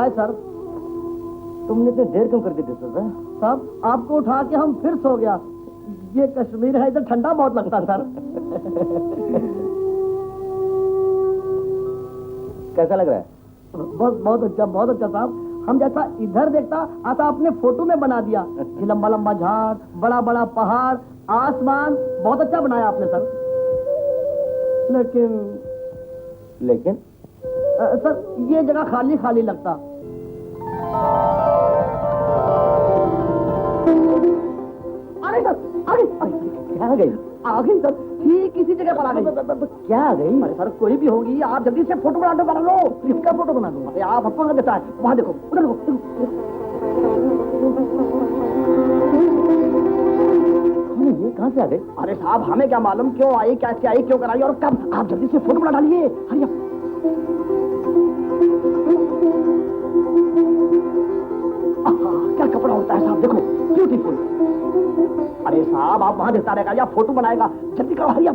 आए सर। तुमने इतनी देर क्यों कर दी सर? साहब आपको उठा के हम फिर सो गया। ये कश्मीर है, इधर ठंडा बहुत लगता सर। कैसा लग रहा है? बहुत अच्छा, बहुत अच्छा साहब। हम जैसा इधर देखता आता आपने फोटो में बना दिया। ये लंबा लंबा झाड़, बड़ा बड़ा पहाड़, आसमान, बहुत अच्छा बनाया आपने सर। लेकिन सर ये जगह खाली खाली लगता। अरे सर क्या गई? आ गई सर, ठीक इसी जगह पर आ गई। क्या आ गई? अरे सर कोई भी होगी, आप जल्दी से फोटो बना लो। किसका फोटो बना दूं? अरे आप हमको देता है, वहां देखो, उधर देखो। ये कहां से आ गई? अरे साहब हमें क्या मालूम क्यों आई, कैसे आई, क्यों कराई और कब। आप जल्दी से फोटो बना डालिए, हरिया। क्या कपड़ा होता है साहब, देखो ब्यूटीफुल। अरे साहब आप वहां देखता रहेगा या फोटो बनाएगा, जल्दी करो हरिया।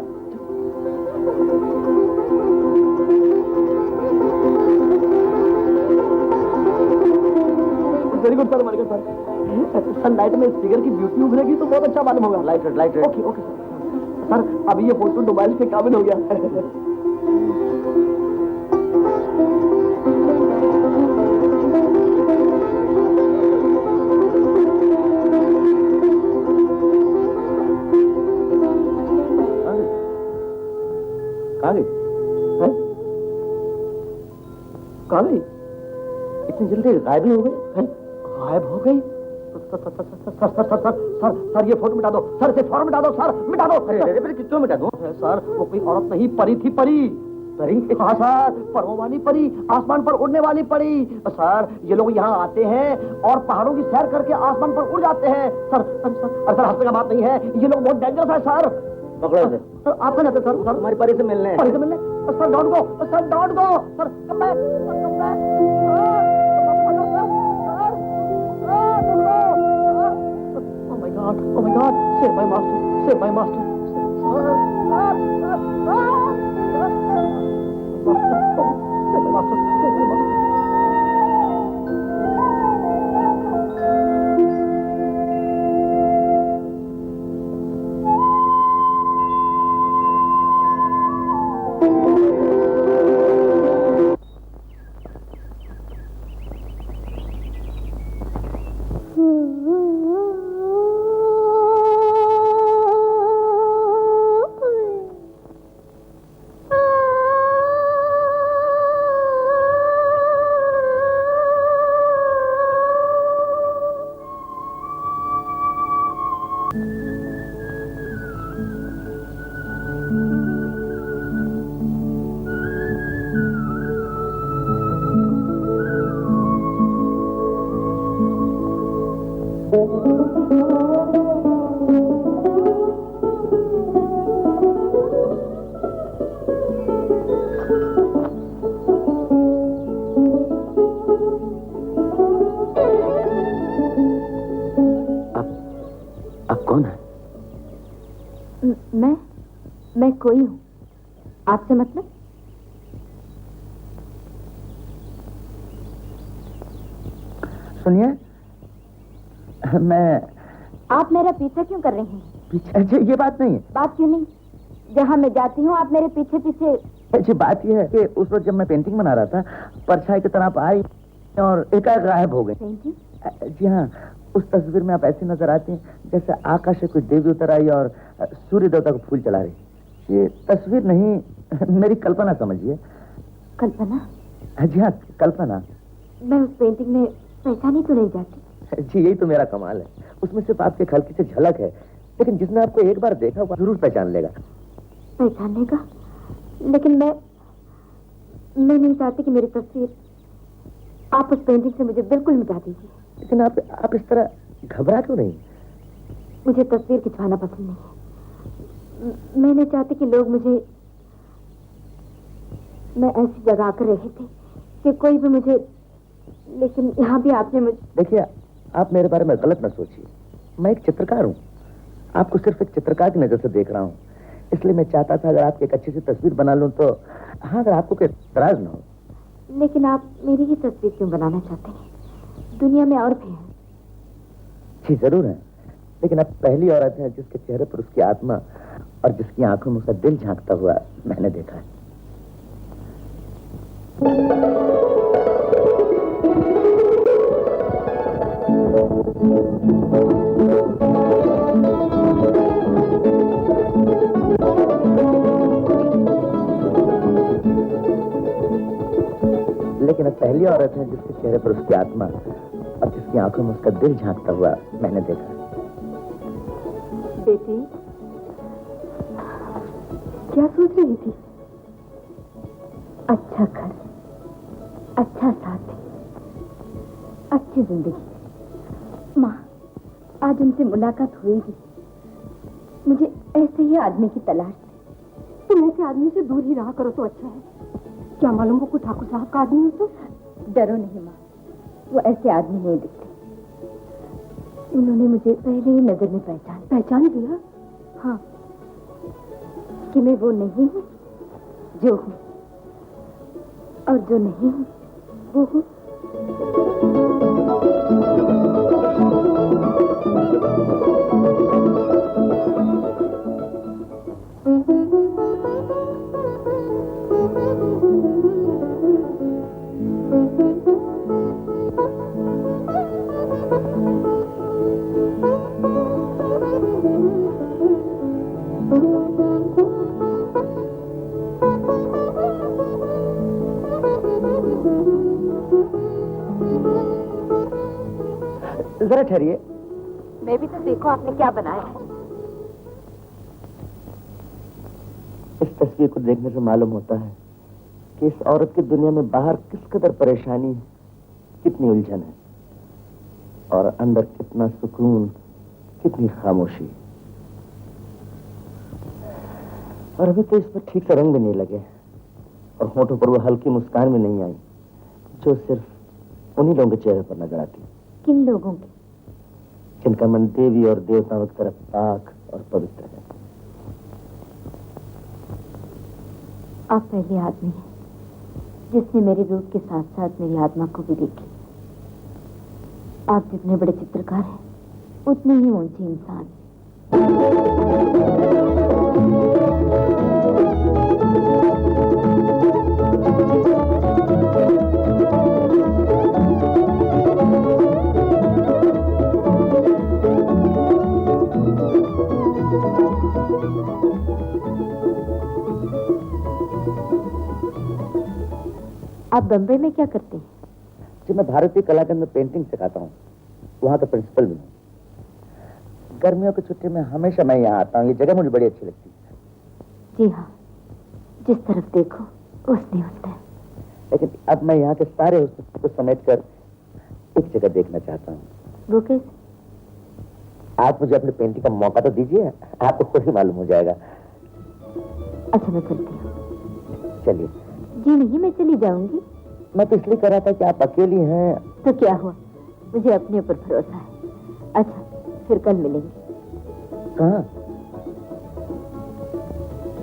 Very good sir, very good sir. Sunlight में इस फिगर की ब्यूटी उभरेगी तो बहुत अच्छा मालूम होगा। लाइट। ओके ओके सर, अभी ये फोटो मोबाइल पे काबिल हो गया। कहाँ गई? इतनी जल्दी गायब हो गई? गायब हो गई? सर ये फोटो मिटा दो सर, से फौरन मिटा दो सर, मिटा दो। अरे कितने मिटा दूं? सर वो कोई औरत नहीं, परी थी, परी। हाँ सर, परों वाली परी, आसमान पर उड़ने वाली परी। सर ये लोग यहाँ आते हैं और पहाड़ों की सैर करके आसमान पर उड़ जाते हैं। सर हंसने का बात नहीं है, ये लोग बहुत डेंजरस है सर। पकड़ो इसे। आप कहाँ जाते सर? हमारी परी से मिलने। परी से मिलने? Sir don't go, sir don't go, sir come back, sir come back. Oh my God, save my master, save my master. Save my master, save my master. मैं कोई हूँ, आपसे मतलब? सुनिए, मैं... आप मेरा पीछा क्यों कर रहे हैं? पीछे? अच्छा ये बात नहीं है। बात क्यों नहीं? जहाँ मैं जाती हूँ आप मेरे पीछे पीछे। अच्छी बात यह है कि उस वक्त जब मैं पेंटिंग बना रहा था, परछाई की तरह आप आई और एकाएक गायब हो गई। पेंटिंग? जी हाँ, उस तस्वीर में आप ऐसी नजर आती हैं जैसे आकाश से कोई देवी उतर आई और सूर्य देवता को फूल चढ़ा रही। ये तस्वीर नहीं, मेरी कल्पना समझिए। कल्पना? जी हाँ, कल्पना। मैं उस पेंटिंग में पहचानी तो नहीं जाती। जी यही तो मेरा कमाल है, उसमें सिर्फ आपकी एक हल्की सी झलक है, लेकिन जिसने आपको एक बार देखा वो जरूर पहचान लेगा। पहचानने का? लेकिन मैं नहीं चाहती कि मेरी तस्वीर आप उस पेंटिंग से मुझे बिल्कुल मिटा दीजिए। लेकिन आप इस तरह घबरा क्यों नहीं? मुझे तस्वीर खिंचवाना पसंद नहीं है। मैं नहीं चाहती कि लोग मुझे, मैं ऐसी जगह आकर रहे थे कि कोई भी मुझे, लेकिन यहाँ भी आपने मुझे... देखिए, आप मेरे बारे में गलत न सोचिए। मैं एक चित्रकार हूँ, आपको सिर्फ एक चित्रकार की नजर से देख रहा हूँ, इसलिए मैं चाहता था अगर आपकी एक अच्छी सी तस्वीर बना लूँ तो। हाँ, अगर आपको कोई इतराज न हो। लेकिन आप मेरी ही तस्वीर क्यों बनाना चाहते हैं? दुनिया में और भी हैं। जी जरूर है, लेकिन अब पहली औरत है जिसके चेहरे पर उसकी आत्मा और जिसकी आंखों में उसका दिल झांकता हुआ मैंने देखा है। लेकिन अब पहली औरत है जिसके चेहरे पर उसकी आत्मा और जिसकी आंखों में उसका दिल झांकता हुआ मैंने देखा। बेटी, क्या सोच रही थी? अच्छा घर, अच्छा साथी, अच्छी जिंदगी। माँ, आज उनसे मुलाकात हुई थी। मुझे ऐसे ही आदमी की तलाश थी। तुम ऐसे आदमी से दूर ही रहा करो तो अच्छा है। क्या मालूम वो कोई ठाकुर साहब का आदमी हो तो? डरो नहीं माँ, वो ऐसे आदमी नहीं दिखते। उन्होंने मुझे पहले ही नजर में पहचान लिया। हाँ, कि मैं वो नहीं हूँ जो हूँ, और जो नहीं हूँ वो हूँ। जरा ठहरिए। मैं भी तो देखो आपने क्या बनाया है। इस तस्वीर को देखने से मालूम होता है कि इस औरत की दुनिया में बाहर किस कदर परेशानी, कितनी उलझन है, और अंदर कितना सुकून, कितनी खामोशी। और अभी तो इस पर ठीक से रंग भी नहीं लगे और होठों पर वो हल्की मुस्कान भी नहीं आई जो सिर्फ उन्हीं लोगों के चेहरे पर नजर आती। किन लोगों के? जिनका मन देवी और देवताओं की तरफ पाक और पवित्र है। आप पहले आदमी हैं जिसने मेरे रूप के साथ साथ मेरी आत्मा को भी देखी। आप जितने बड़े चित्रकार हैं उतने ही ऊंचे इंसान। आप बम्बई में क्या करते हैं? जी, मैं भारतीय कलाकेंद्र में पेंटिंग सिखाता हूँ, वहाँ का प्रिंसिपल भी हूँ। गर्मियों की छुट्टी में हमेशा मैं यहाँ आता हूँ। ये जगह मुझे बड़ी अच्छी लगती है। जी हाँ, जिस तरफ देखो उसने हुस्न है। लेकिन अब मैं यहाँ के सारे हुस्न को समेट कर एक जगह देखना चाहता हूँ। वो कैसे? आप मुझे अपनी पेंटिंग का मौका तो दीजिए, आपको खुद ही मालूम हो जाएगा। अच्छा, मैं चलती हूँ। चलिए। जी नहीं, मैं चली जाऊंगी। मैं तो इसलिए कह रहा था कि आप अकेली हैं। तो क्या हुआ, मुझे अपने ऊपर भरोसा है। अच्छा, फिर कल मिलेंगे। कहाँ?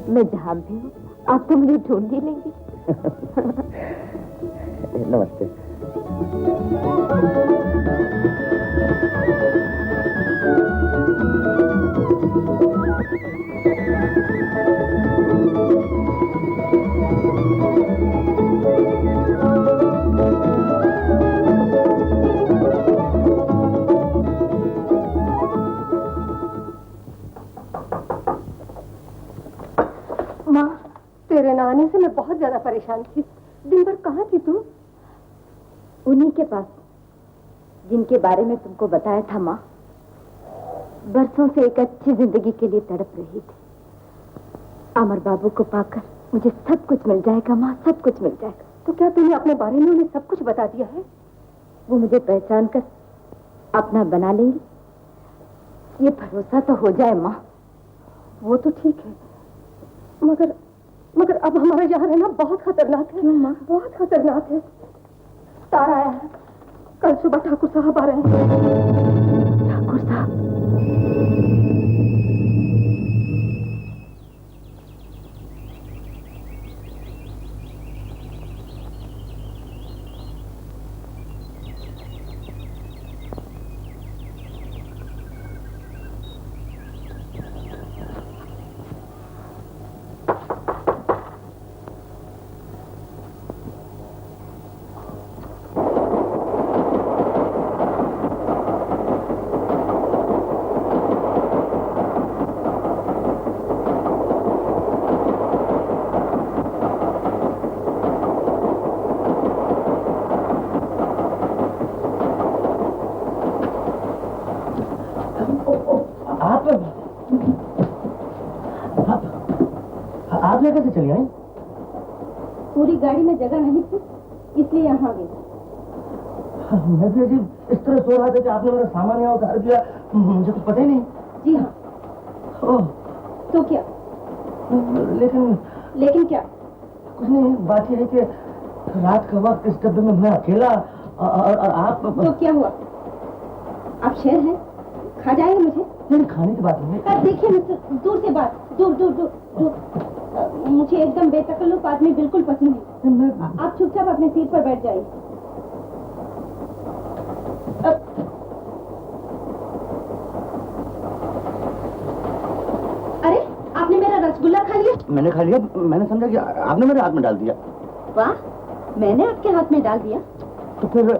मैं जहाँ भी हूँ आप तो मुझे ढूंढ ही लेंगी। नमस्ते। तेरे न आने से मैं बहुत ज्यादा परेशान थी। दिन भर कहाँ थी तू? उन्हीं के पास जिनके बारे में तुमको बताया था माँ। बरसों से एक अच्छी जिंदगी के लिए तड़प रही थी। अमर बाबू को पाकर मुझे सब कुछ मिल जाएगा माँ, सब कुछ मिल जाएगा। तो क्या तूने अपने बारे में उन्हें सब कुछ बता दिया है? वो मुझे पहचान कर अपना बना लेंगी, ये भरोसा तो हो जाए माँ। वो तो ठीक है, मगर अब हमारे यहाँ रहना बहुत खतरनाक है। क्यों माँ? बहुत खतरनाक है। तारा आया है, कल सुबह ठाकुर साहब आ रहे हैं। ठाकुर साहब? कैसे चली आई? पूरी गाड़ी में जगह नहीं थी, इसलिए यहाँ गई। मैं भी अजीब इस तरह सो रहा था कि आपने मेरा सामान यहाँ उतार दिया, मुझे कुछ पता ही नहीं। जी हाँ। ओह, तो क्या? लेकिन क्या? कुछ नहीं, बात यह है कि रात का वक्त इस डब्बे में मैं अकेला और आप। तो क्या हुआ? आप शेर हैं, खा जाएंगे मुझे? नहीं, खाने की बात नहीं है। देखिए मिस्टर, दूर से बात, दूर दूर दूर दूर। मुझे एकदम बेतकल्लुफ आदमी बिल्कुल पसंद है। आप चुपचाप अपने सीट पर बैठ जाइए। अरे, आपने मेरा रसगुल्ला खा लिया? मैंने खा लिया, मैंने समझा कि आपने मेरे हाथ में डाल दिया। वाह, मैंने आपके हाथ में डाल दिया? तो फिर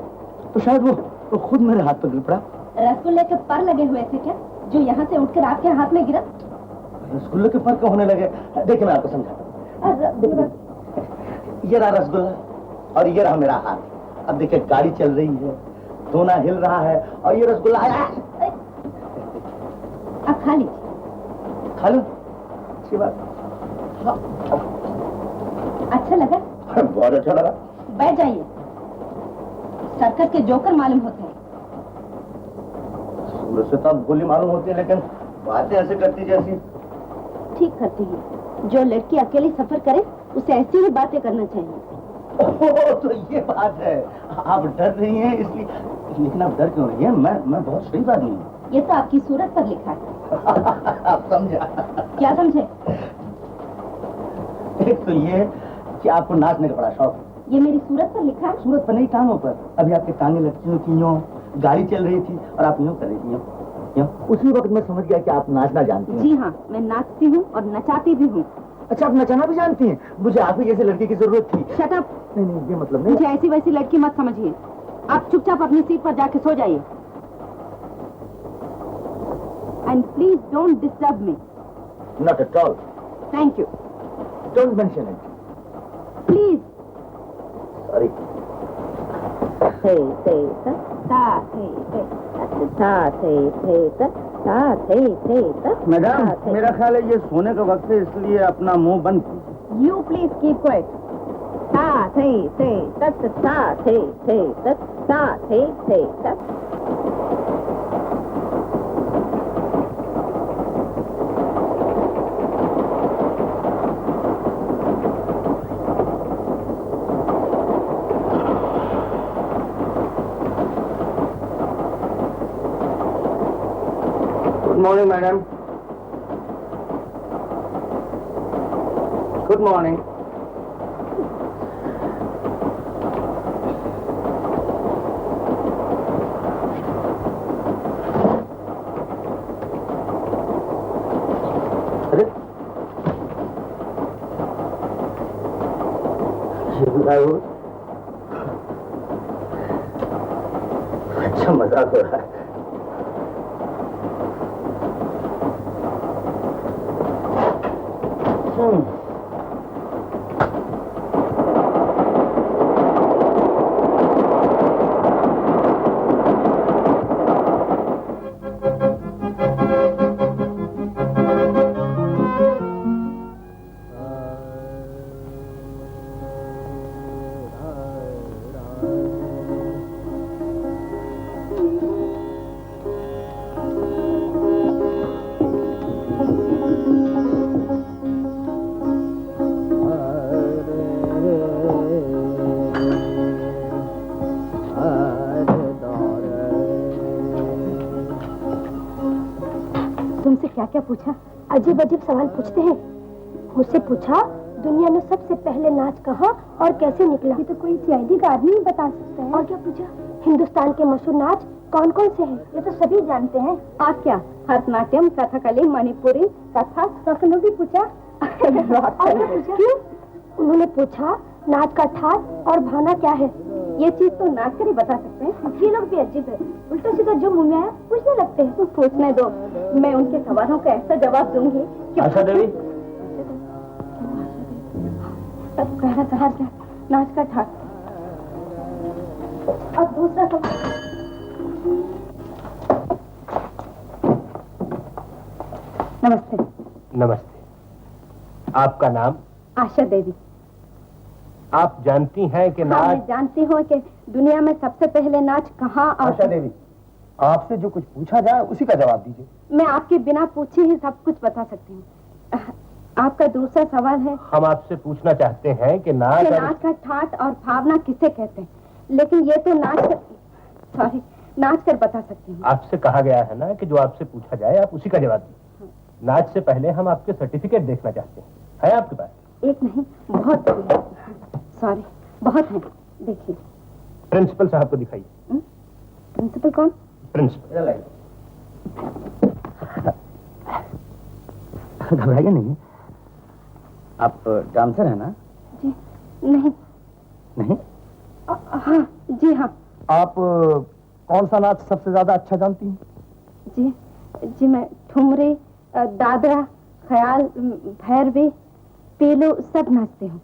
तो शायद वो खुद मेरे हाथ पर गिर पड़ा। रसगुल्ले के पर लगे हुए थे क्या, जो यहाँ से उठकर आपके हाथ में गिरा? रसगुल्ले के पर क्यों होने लगे? देखिए मैं आपको समझाता हूँ। ये रहा रसगुल्ला और ये रहा मेरा हाथ। अब देखिए गाड़ी चल रही है, दोना हिल रहा है और ये रसगुल्ला आया। अब खा लीजिए। खा लो, अच्छी बात। अच्छा लगा? बहुत अच्छा लगा। बैठ जाइए। सर्कस के जोकर मालूम होते हैं। सूरज से तो अब गोली मालूम होती है, लेकिन बातें ऐसे करती जैसी। ठीक करती है। जो लड़की अकेली सफर करे उसे ऐसी ही बातें करना चाहिए। तो ये बात है, आप डर रही हैं इसलिए। लेकिन आप डर क्यों रही हैं? मैं बहुत सही आदमी हूँ। ये तो आपकी सूरत पर लिखा है। आप समझा? क्या समझे? एक तो ये कि आपको नाचने का बड़ा शौक है। ये मेरी सूरत पर लिखा है? सूरत पर नहीं, टांगों पर। अभी आपकी टांगें लटकी हुई थी, यूं गाड़ी चल रही थी और आप यूं कर रही थी, यूं। उसी वक्त मैं समझ गया कि आप नाचना जानती हैं। जी हाँ, मैं नाचती हूँ और नचाती भी हूँ। अच्छा, आप नचाना भी जानती हैं? मुझे आप ही जैसे लड़की की जरूरत थी। Shut up. नहीं, ये मतलब नहीं। मुझे ऐसी वैसी लड़की मत समझिए। आप चुपचाप अपनी सीट पर जाके सो जाइए। And please don't disturb me. Not at all. Thank you. Don't mention it please. Sorry. Madam, मेरा ख्याल है ये सोने का वक्त है, इसलिए अपना मुंह बंद कीजिए। You please keep quiet. Ta thay thay tat ta thay thay tat ta thay thay tat. Good morning, madam. Good morning. अरे, अच्छा मजाक हो रहा है। तुमसे क्या क्या पूछा? अजीब अजीब सवाल पूछते हैं। मुझसे पूछा दुनिया में सबसे पहले नाच कहाँ और कैसे निकला। ये तो कोई सीआईडी का आदमी ही बता सकता है। और क्या पूछा? हिंदुस्तान के मशहूर नाच कौन कौन से हैं? ये तो सभी जानते हैं। आप क्या? भरतनाट्यम, कथकली, मणिपुरी, कथक, सपनों भी पूछा। क्यों? उन्होंने पूछा नाच का ठाट और भावना क्या है। ये चीज तो नाच कर ही बता सकते हैं। ये लोग भी अजीब है, उल्टा सीधा जो मुंह में आया पूछने लगते हैं। पूछने दो, मैं उनके सवालों का ऐसा जवाब दूंगी कि आशा देवी, कहना चाह क्या? नाच का ठाट। अब दूसरा सवाल। नमस्ते। नमस्ते। आपका नाम? आशा देवी। आप जानती हैं कि हाँ, मैं नाच जानती हूँ कि दुनिया में सबसे पहले नाच कहाँ और आशा देवी, आपसे जो कुछ पूछा जाए उसी का जवाब दीजिए। मैं आपके बिना पूछे ही सब कुछ बता सकती हूँ। आपका दूसरा सवाल है हम आपसे पूछना चाहते हैं कि नाच कि और नाच का ठाट और भावना किसे कहते हैं, लेकिन ये तो नाच कर बता सकती हूँ। आपसे कहा गया है ना कि जो आपसे पूछा जाए आप उसी का जवाब दीजिए। नाच से पहले हम आपके सर्टिफिकेट देखना चाहते हैं। है आपके पास? एक नहीं, बहुत सॉरी, बहुत है। देखिए। प्रिंसिपल साहब को दिखाइए। प्रिंसिपल कौन? प्रिंसिपल। घबराइए नहीं। आप डांसर है ना? जी नहीं। नहीं? हाँ जी हाँ। आप कौन सा नाच सबसे ज्यादा अच्छा जानती हैं? जी मैं ठुमरे, दादरा, ख्याल, भैरवी, तेलो सब नाचती हूँ।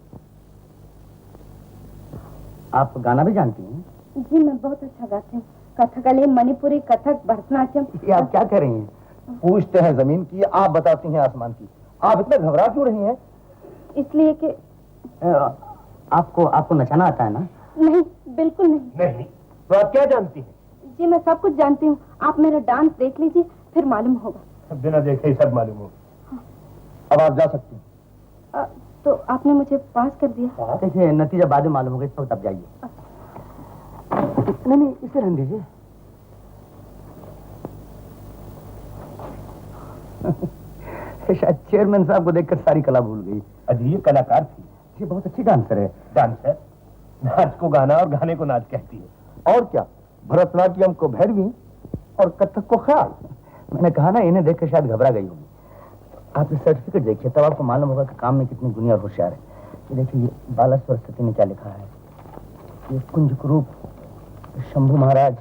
आप गाना भी जानती हैं? जी मैं बहुत अच्छा गाती हूँ। कथकली, मणिपुरी, कथक, भरतनाट्यम। ये आप क्या कर रही हैं? पूछते हैं जमीन की, आप बताती हैं आसमान की। आप इतने घबरा क्यों रही हैं? इसलिए कि आपको नचाना आता है ना? नहीं, बिल्कुल नहीं। नहीं तो आप क्या जानती हैं? जी मैं सब कुछ जानती हूँ। आप मेरा डांस देख लीजिए, फिर मालूम होगा। बिना देखे ही सब मालूम हो। अब आप जा सकती हैं। तो आपने मुझे पास कर दिया। देखिए, नतीजा बाद में मालूम होगा, इस वक्त आप जाइए। नहीं, इसे रहने दीजिए। शायद चेयरमैन साहब को देखकर सारी कला भूल गई। अजी ये कलाकार थी। ये बहुत अच्छी डांसर है। डांसर नाच को गाना और गाने को नाच कहती है। और क्या, भरतनाट्यम को भैरवी और कथक को ख्याल। मैंने कहा ना, इन्हें देखकर शायद घबरा गई होगी। आप ये सर्टिफिकेट देखिए, तब आपको मालूम होगा कि काम में कितनी गुनी और होशियार है। ये देखिए, ये बाला सरस्वती ने क्या लिखा है। ये कुंज कुरूप, शंभू महाराज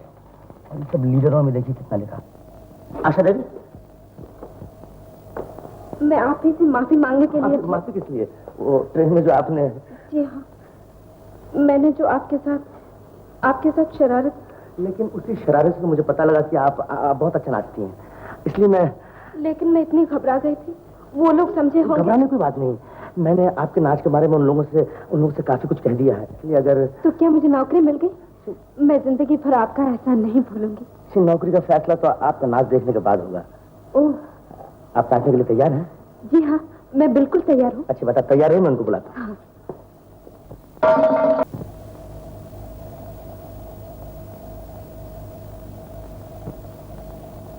और ये सब लीडरों में देखिए कितना लिखा। आशा देवी, मैं आप ही से माफी मांगने के लिए। माफी किस लिए? वो ट्रेन में जो आपने। जी हाँ, मैंने जो आपके साथ शरारत। लेकिन उसी शरारत से मुझे पता लगा कि आप बहुत अच्छा नाचती हैं, इसलिए मैं। लेकिन मैं इतनी घबरा गई थी, वो लोग समझे होंगे। घबराने की बात नहीं, मैंने आपके नाच के बारे में उन लोगों से काफी कुछ कह दिया है, इसलिए अगर। तो क्या मुझे नौकरी मिल गई? मैं जिंदगी भर आपका एहसान नहीं भूलूंगी। इस नौकरी का फैसला तो आपका नाच देखने के बाद होगा। ओह, आप नाचने के लिए तैयार हैं? जी हाँ, मैं बिल्कुल तैयार हूँ। अच्छी बात है, तैयार है, मैं उनको बुलाता हूँ। हाँ।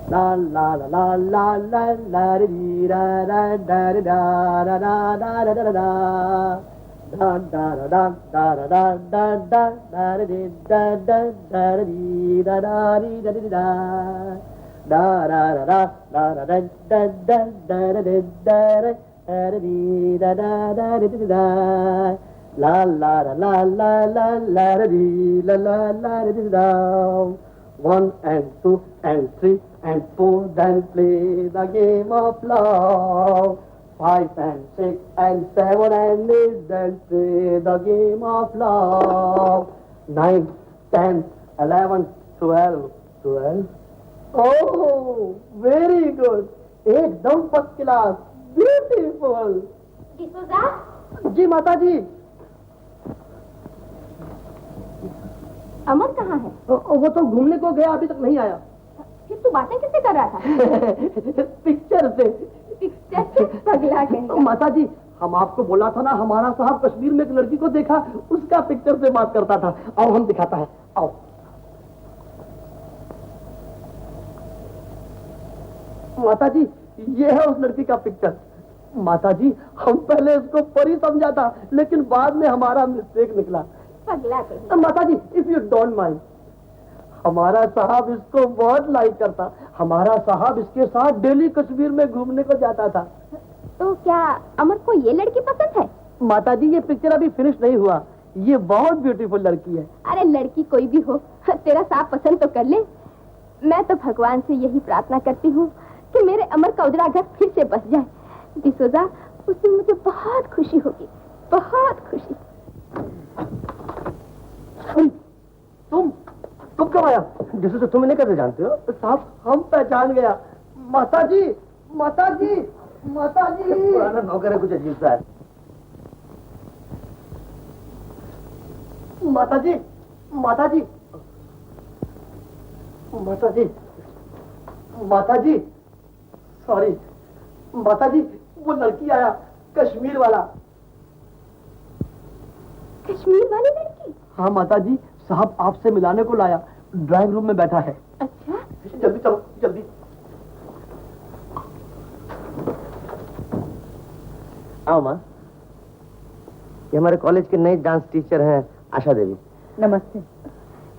ला ला ला ला ला ला ला री रा रा डा रा डा रा रा रा रा रा रा डा रा डा डा रा डा डा डा डा रे डा डा डा री रा रा री रा री रा डा रा रा रा रा रा डा डा डा रा रे डा रा री रा रा री रा ला ला ला ला ला ला री ला ला ला री रा 1 and 2 and 3 and 4, then play the game of love. 5 and 6 and 7 and 8, then play the game of love. 9, 10, 11, 12, 12. Oh, very good. एकदम फर्स्ट क्लास, ब्यूटीफुल। जी माता जी। अमर कहाँ है? वो तो घूमने को गया, अभी तक नहीं आया। फिर तू बातें किससे कर रहा था? पिक्चर से। पिक्चर से? पगला कहीं। माता जी, हम आपको बोला था ना, हमारा साहब कश्मीर में एक लड़की को देखा, उसका पिक्चर से बात करता था। आओ हम दिखाता है, आओ। माता जी, ये है उस लड़की का पिक्चर। माता जी, हम पहले उसको परी समझा था, लेकिन बाद में हमारा मिस्टेक निकला। पगला कहीं। माता जी, इफ यू डोंट माइंड, हमारा साहब इसको बहुत लाइक करता। हमारा साहब इसके साथ डेली कश्मीर में घूमने को जाता था। तो क्या अमर को ये लड़की पसंद है? माता जी, ये पिक्चर अभी फिनिश नहीं हुआ। ये बहुत ब्यूटीफुल लड़की है। अरे लड़की कोई भी हो, तेरा साहब पसंद तो कर ले। मैं तो भगवान से यही प्रार्थना करती हूँ कि मेरे अमर का उजड़ा घर फिर से बस जाए। डिसोजा, उससे मुझे बहुत खुशी होगी, बहुत खुशी। तुम कब आया? जिससे तुम इन्हें कैसे जानते हो? साहब, हम पहचान गया। माता जी, माता जी, माता जी। पुराना नौकर है, कुछ अजीब सा है। माता जी, माता जी, माता जी, माता जी, सॉरी माता जी, वो लड़की आया, कश्मीर वाला। कश्मीर वाली लड़की? हाँ माता जी, साहब आपसे मिलाने को लाया, ड्राइंग रूम में बैठा है। अच्छा, जल्दी चलो, जल्दी। आओ माँ, ये हमारे कॉलेज के नए डांस टीचर हैं आशा देवी। नमस्ते।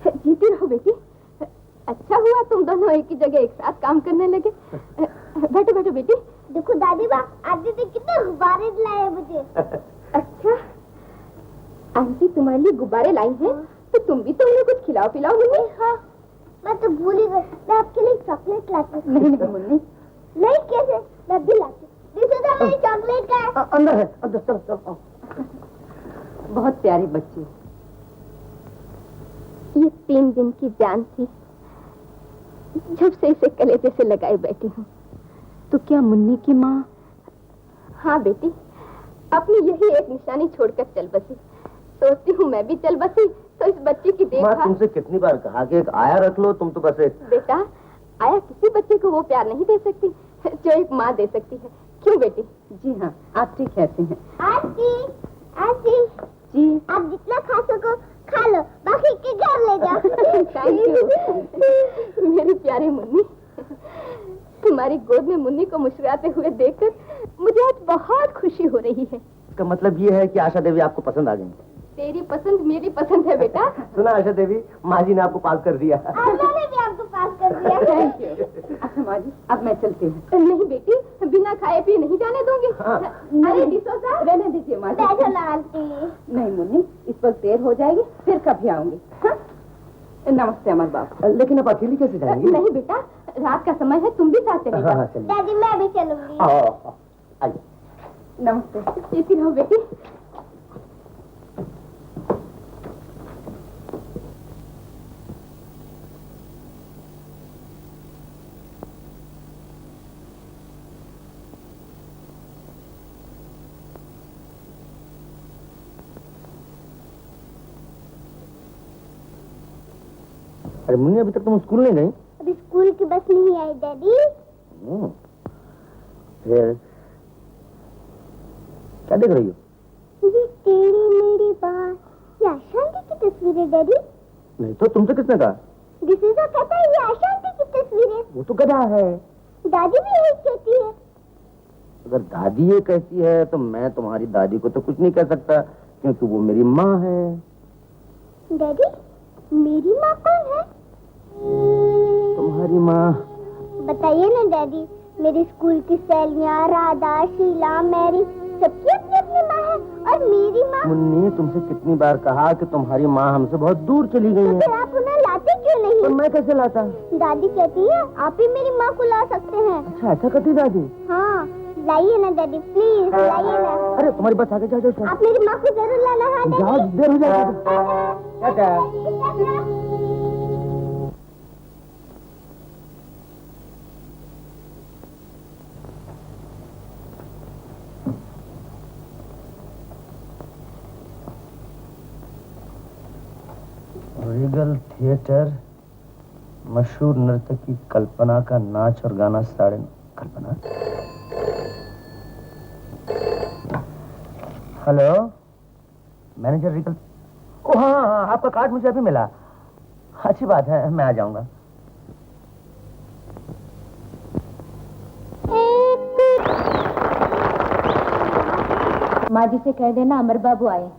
जीती रहो बेटी। अच्छा हुआ तुम दोनों एक ही जगह एक साथ काम करने लगे। बैठो बैठो बेटी। देखो दादी माँ, आंटी ने कितने गुब्बारे लाए मुझे। अच्छा, आंटी तुम्हारे लिए गुब्बारे लाई हैं, तो तुम भी तो उन्हें कुछ खिलाओ पिलाओ मुन्नी। हाँ, मैं तो भूल ही गई। मैं आपके लिए चॉकलेट लाती हूँ। नहीं नहीं मुन्नी। नहीं कैसे, मैं भी लाती हूँ। मेरी चॉकलेट का है। अंदर है, अंदर चलो चलो। बहुत प्यारी बच्ची। ये 3 दिन की जान थी, जब से इसे कलेजे से लगाए बैठी हूँ। तो क्या मुन्नी की माँ? हाँ बेटी, अपनी यही एक निशानी छोड़कर चल बसी। सोचती हूँ मैं भी चल बसी तो इस बच्ची की माँ देखभाल। तुमसे कितनी बार कहा कि एक आया रख लो, तुम तो बस एक। बेटा, आया किसी बच्चे को वो प्यार नहीं दे सकती जो एक माँ दे सकती है। क्यों बेटी? जी हाँ, आप ठीक कहते हैं। आंटी, आंटी जी आप जितना खा सको खा लो, बाकी के घर ले जाओ। थैंक यू मेरी प्यारी मुन्नी। तुम्हारी गोद में मुन्नी को मुस्कुराते हुए देखकर मुझे आज बहुत खुशी हो रही है। इसका मतलब ये है कि आशा देवी आपको पसंद आ गई। तेरी पसंद मेरी पसंद है बेटा। सुना आशा देवी, माँ जी ने आपको पास कर दिया। और मैंने भी आपको पास कर दिया। Thank you. अच्छा माँ जी, अब मैं चलती हूँ। नहीं बेटी, बिना खाए पिए नहीं जाने दूंगी। हाँ। अरे डिसोजा, रहने दीजिए माँ जी। बैठो ना आंटी। नहीं मुन्नी, इस वक्त देर हो जाएगी, फिर कभी आऊंगी। हाँ? नमस्ते अमर बाबू। लेकिन अब अकेली कैसे जाएंगी? नहीं बेटा, रात का समय है, तुम भी साथ चले हाँ, जाओ। चलिए। दादी मैं भी चलूंगी। आइए। नमस्ते। जीती रहो बेटी। अरे मुन्नी, अभी तक तुम स्कूल नहीं गई? अभी स्कूल की बस नहीं आई डैडी। फिर क्या देख रही हो? ये तेरी मेरी बात, ये आशांति की तस्वीर है डैडी। नहीं तो तुमसे किसने कहा? डिसूजा कहता है ये आशांति की तस्वीर है। वो तो गधा है। दादी भी यही कहती है। अगर दादी ये कहती है तो मैं तुम्हारी दादी को तो कुछ नहीं कह सकता, क्योंकि वो मेरी माँ है। डैडी, मेरी माँ कौन है? तुम्हारी माँ? बताइए ना डैडी। मेरी स्कूल की सहेलियाँ राधा, शीला, मैरी, सबकी अपनी अपनी माँ है, और मेरी माँ। मुन्नी, तुमसे कितनी बार कहा कि तुम्हारी माँ हमसे बहुत दूर चली गई तो है। फिर आप उन्हें लाते क्यों नहीं? तो मैं कैसे लाता? दादी कहती है आप ही मेरी माँ को ला सकते हैं। अच्छा, ऐसा करती दादी? हाँ, लाइए ना डैडी, प्लीज लाइए ना। अरे तुम्हारी बस आगे जाओ जाओ। आप मेरी माँ को जरूर लाना। हाँ जाओ, डैडी। देर हो जाएगी। रीगल थिएटर, मशहूर नर्तकी कल्पना का नाच और गाना 9:30। कल्पना? Hello, manager Regal. ओ हाँ हाँ, आपका कार्ड मुझे अभी मिला। अच्छी बात है, मैं आ जाऊंगा। माँ जी से कह देना अमर बाबू आए।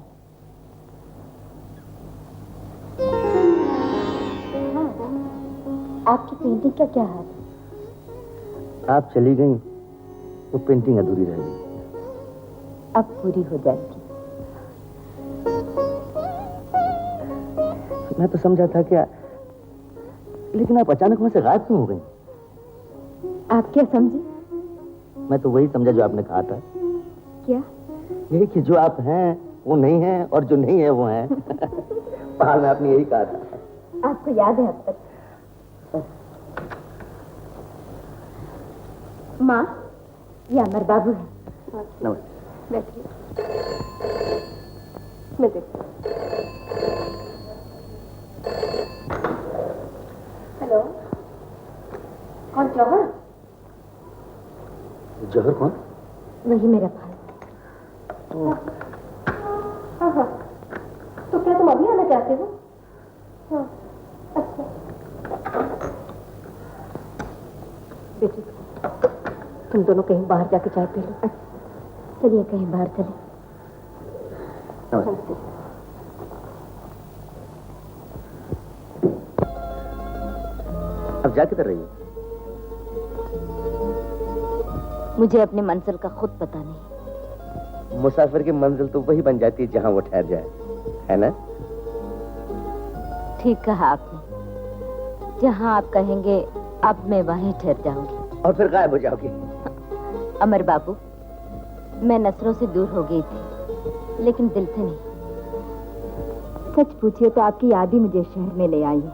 हाँ, आपकी पेंटिंग का क्या हाल है? आप चली गई तो पेंटिंग अधूरी रह गई। अब पूरी हो जाएगी। मैं तो समझा था क्या, लेकिन आप अचानक वहां से गायब क्यों हो गई? आप क्या समझे? मैं तो वही समझा जो आपने कहा था। क्या? यही कि जो आप हैं वो नहीं है, और जो नहीं है वो है। पहाड़ में आपने यही कहा था। आपको याद है अब तक? माँ, ये अमर बाबू है। नमस्ते। बैठिए। मैं देखती। हेलो, कौन? जौहर? जौहर कौन? वही मेरा भाई। हाँ हाँ, तो क्या तुम अभी आना चाहते हो? हाँ, अच्छा। बेटी, तुम दोनों कहीं बाहर जाके चाय पी लो। चलिए कहीं बाहर चले। नमस्ते। अब जा किधर रही हो? मुझे अपनी मंजिल का खुद पता नहीं। मुसाफिर की मंजिल तो वही बन जाती है जहां वो ठहर जाए, है ना? ठीक कहा आपने। जहां आप कहेंगे अब मैं वहीं ठहर जाऊंगी। और फिर गायब हो जाओगी। अमर बाबू, मैं नजरों से दूर हो गई थी, लेकिन दिल से नहीं। सच पूछिए तो आपकी याद ही मुझे शहर में ले आई है।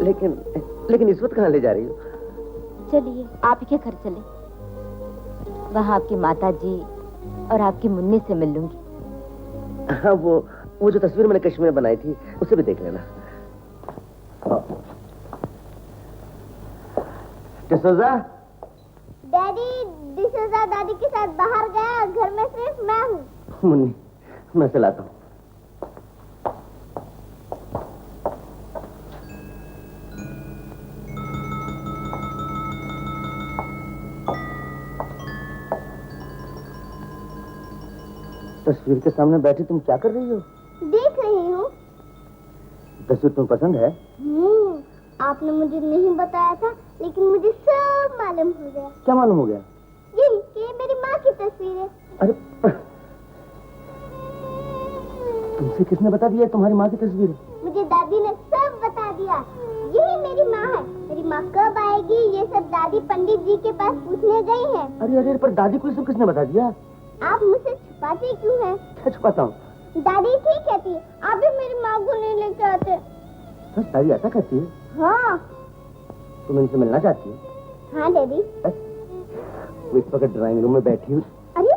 लेकिन इस वक्त कहाँ ले जा रही हो? चलिए आप ही के घर चले। वहाँ आपकी माता जी और आपकी मुन्नी से मिल लूंगी। हाँ, वो जो तस्वीर मैंने कश्मीर में बनाई थी उसे भी देख लेना। डिसोजा? डैडी, डिसोजा दादी के साथ बाहर गया, घर में सिर्फ मैं हूँ। मुन्नी, मैं से लाता हूँ। तस्वीर के सामने बैठी तुम क्या कर रही हो? देख रही हूँ। तस्वीर तुम्हें पसंद है? आपने मुझे नहीं बताया था, लेकिन मुझे सब मालूम हो गया। क्या मालूम हो गया? ये मेरी माँ की तस्वीर है। अरे, तुमसे किसने बता दिया तुम्हारी माँ की तस्वीर है? मुझे दादी ने सब बता दिया। यही मेरी माँ है। मेरी माँ कब आएगी ये सब दादी पंडित जी के पास पूछने गई है। अरे, पर दादी को ये सब किसने बता दिया? आप मुझसे छुपाते क्यों हैं? क्या छुपाता हूँ? दादी ठीक कहती है, आप भी मेरी माँ को नहीं लेके आते। बस दादी ऐसा कहती है? हाँ। तुम इनसे मिलना चाहती हो? हाँ डैडी। वो इस वक्त ड्राइंग रूम में बैठी हूँ। अरे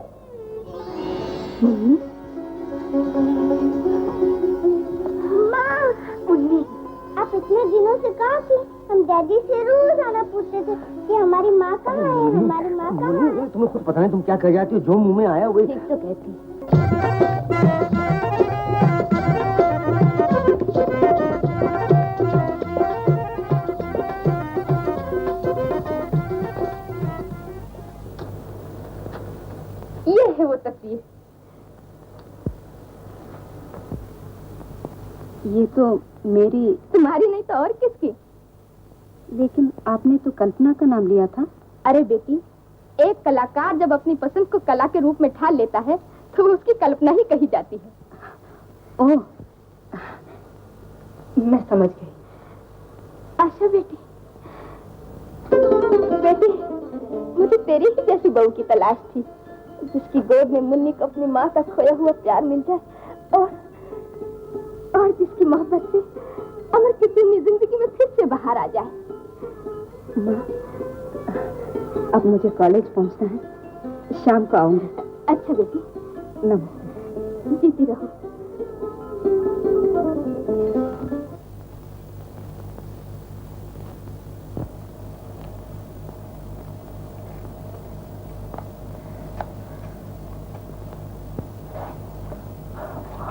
माँ, मुन्नी, आप इतने दिनों से कहाँ थी? हम डैडी से रोज आना पूछते थे कि हमारी माँ कहाँ है, हमारी माँ कहाँ है। तुम्हें खुद पता नहीं तुम क्या कह जाती हो, जो मुंह में आया वही। ठीक तो कहती। ये है वो तस्वीर। ये तो मेरी। तुम्हारी नहीं तो और किसकी? लेकिन आपने तो कल्पना का नाम लिया था। अरे बेटी, एक कलाकार जब अपनी पसंद को कला के रूप में ढाल लेता है तो उसकी कल्पना ही कही जाती है। ओह, मैं समझ गई। आशा बेटी, बेटी, मुझे तेरी ही जैसी बहू की तलाश थी, जिसकी गोद में मुन्नी को अपनी माँ का खोया हुआ प्यार मिल जाए और जिसकी मोहब्बत से अमर की पूरी जिंदगी में फिर से बाहर आ जाए। माँ, अब मुझे कॉलेज पहुंचना है, शाम को आऊंगी। अच्छा बेटी, नमस्ते। जीती रहो।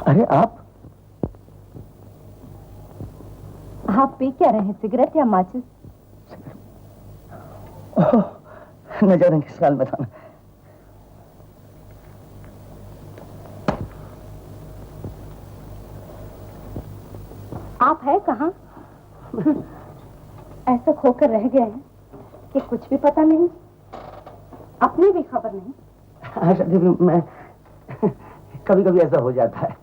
अरे आप पी क्या रहे हैं, सिगरेट या माचिस? न जाने किस साल में था। आप है कहाँ? ऐसा खोकर रह गए हैं कि कुछ भी पता नहीं, अपनी भी खबर नहीं। आशा देवी, मैं कभी कभी ऐसा हो जाता है।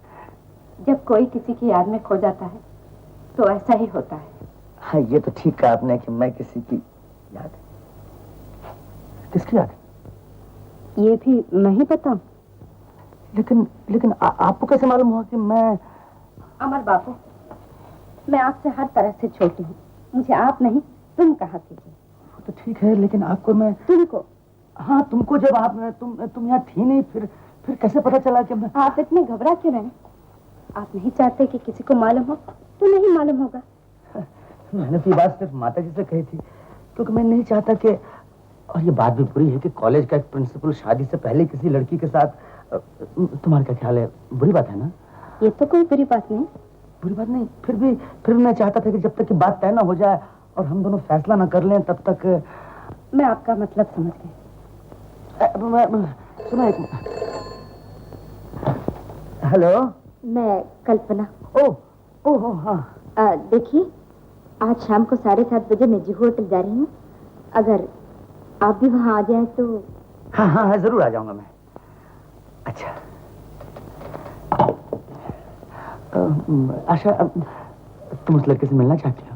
जब कोई किसी की याद में खो जाता है तो ऐसा ही होता है। हाँ, ये तो ठीक कहा आपने कि मैं किसी की याद। किसकी याद? ये भी मैं ही बताऊं? लेकिन आपको कैसे मालूम हुआ कि मैं? अमर बाबू, मैं आपसे हर तरह से छोटी हूँ, मुझे आप नहीं तुम कहा कीजिए। वो तो ठीक है, लेकिन आपको मैं। तुमको? हाँ, तुमको जब आप तुम यहाँ थी नहीं, फिर कैसे पता चला कि मैं... आप इतने घबरा क्यों रहे? आप नहीं चाहते कि किसी को मालूम हो तो नहीं मालूम होगा। मैंने तो ये बात सिर्फ माता जी से कही थी, क्योंकि मैं नहीं चाहता कि... और ये बात भी बुरी है कि कॉलेज का एक प्रिंसिपल शादी से पहले किसी लड़की के साथ... तुम्हारा क्या ख्याल है? बुरी बात है ना? ये तो कोई बुरी बात नहीं। बुरी बात नहीं, फिर भी मैं चाहता था कि जब तक कि बात तय ना हो जाए और हम दोनों फैसला ना कर लें तब तक... मैं आपका मतलब समझ गई। सुनो एक... हेलो, मैं कल्पना। ओह हाँ। देखिए, आज शाम को 7:30 बजे मैं जुहू होटल जा रही हूँ। अगर आप भी वहाँ आ जाए तो... हाँ, जरूर आ जाऊंगा मैं। अच्छा आशा, तुम उस लड़के से मिलना चाहती हो?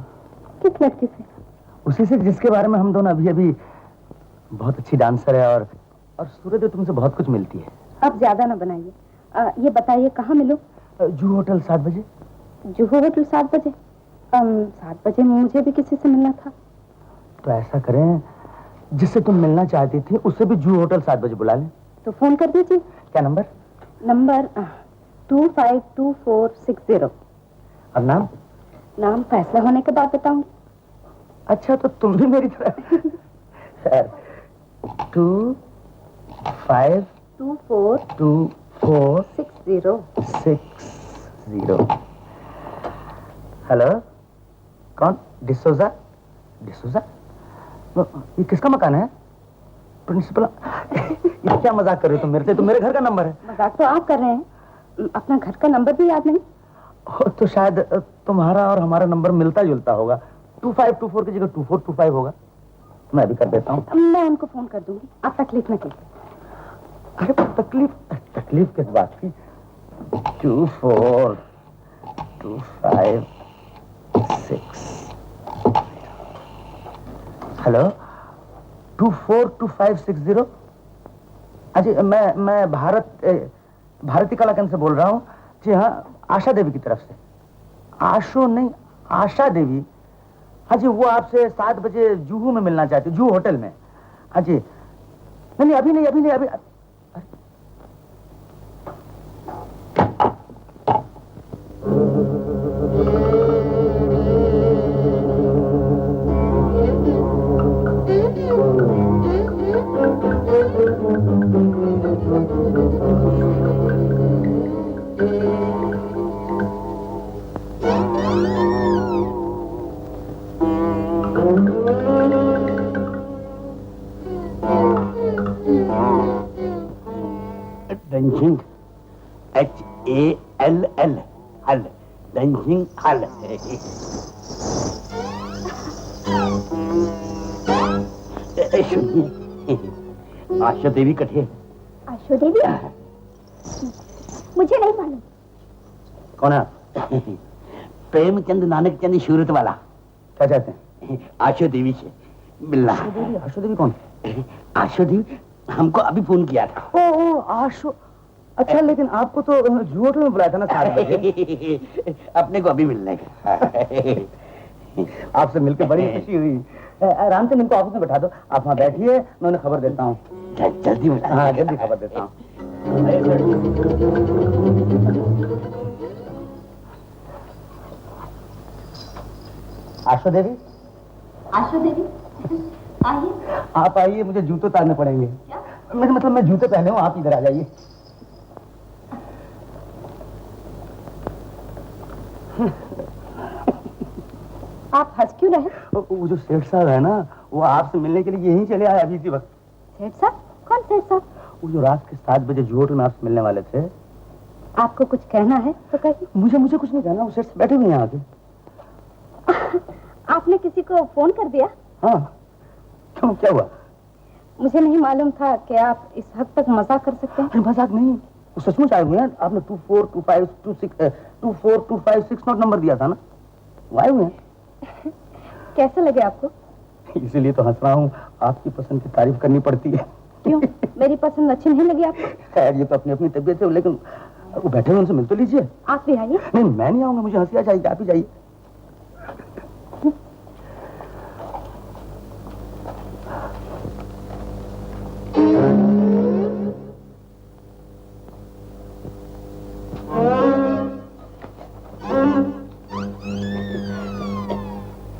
किस लड़के से? उसी से जिसके बारे में हम दोनों अभी बहुत अच्छी डांसर है और सूरज तुमसे बहुत कुछ मिलती है। अब ज्यादा ना बनाइए। ये बताइए कहाँ मिलो? जुहू होटल 7 बजे। जुहू होटल 7 बजे? 7 बजे मुझे भी किसी से मिलना था। तो ऐसा करें, जिससे तुम मिलना चाहती थी उसे भी जुहू होटल 7 बजे बुला लें। तो फोन कर दीजिए। क्या नंबर? नंबर 252460। और नाम? नाम फैसला होने के बाद बताऊंगी। अच्छा, तो तुम भी मेरी तरह... 252460। हेलो, कौन? डिसोजा? ये किसका मकान है? प्रिंसिपल? ये क्या मजाक कर रहे हो तुम मेरे से? तो मेरे घर का नंबर है। मजाक तो आप कर रहे हैं, अपना घर का नंबर भी याद नहीं? तो शायद तुम्हारा और हमारा नंबर मिलता जुलता होगा। 2524 की जगह 2425 होगा। मैं भी कर देता हूँ। मैं उनको फोन कर दूंगी, आप तकलीफ न कीजिए। अरे तकलीफ किस बात की? 242560। हेलो, 242560। अजी, मैं भारती कला केंद्र से बोल रहा हूँ। जी हाँ, आशा देवी की तरफ से। आशो नहीं, आशा देवी। हाँ जी, वो आपसे 7 बजे जुहू में मिलना चाहती, जुहू होटल में। हाँ जी। नहीं, अभी नहीं। डंशिंग, HALL, हल, डंशिंग हल। सुनिए, आशा देवी कठे। आशा देवी? मुझे नहीं मालूम। कौन है? प्रेमचंद नानक चंद शूरत वाला। क्या चाहते हैं? आशा देवी से मिलना। आशो देवी कौन? आशा देवी हमको अभी फोन किया था। ओ आशो। अच्छा, लेकिन आपको तो जुहू होटल में बुलाया था ना 7 बजे। अपने को अभी मिलना है। आपसे मिलकर बड़ी खुशी हुई। आराम से इनको ऑफिस में बैठा दो, आप वहाँ बैठिए, मैं उन्हें खबर देता हूँ। जल्दी? हाँ, जल्दी खबर देता हूँ। आशा देवी, आइए। आप आइए, मुझे जूते उतारने पड़ेंगे। मेरा मतलब मैं जूते पहने हूँ, आप इधर आ जाइए। आप हंस क्यों रहे? वो जो सेठ साहब है ना, वो आपसे मिलने के लिए यहीं चले आए अभी इसी वक्त। सेठ साहब? कौन सेठ साहब? वो जो रात के 7 बजे जुहू होटल में आपसे मिलने वाले थे। आपको कुछ कहना है तो कहिए। मुझे कुछ नहीं कहना, वो सेठ से बैठे हुए हैं आगे। आपने किसी को फोन कर दिया? हाँ, क्यों, क्या हुआ? मुझे नहीं मालूम था कि आप इस हद तक मजाक कर सकते हैं। अरे मजाक नहीं, वो सचमुच आए हुए हैं। आपने 242560 नंबर दिया था ना, वो आए हुए हैं। कैसे लगे आपको? इसीलिए तो हंस रहा हूँ, आपकी पसंद की तारीफ करनी पड़ती है। क्यों, मेरी पसंद अच्छी नहीं लगी आपको? खैर, ये तो अपनी अपनी तबीयत है, लेकिन वो बैठे हुए उनसे मिल तो लीजिए। आप भी आइए। नहीं, मैं नहीं आऊंगा, मुझे हंसी आ जाएगी, आप ही जाइए।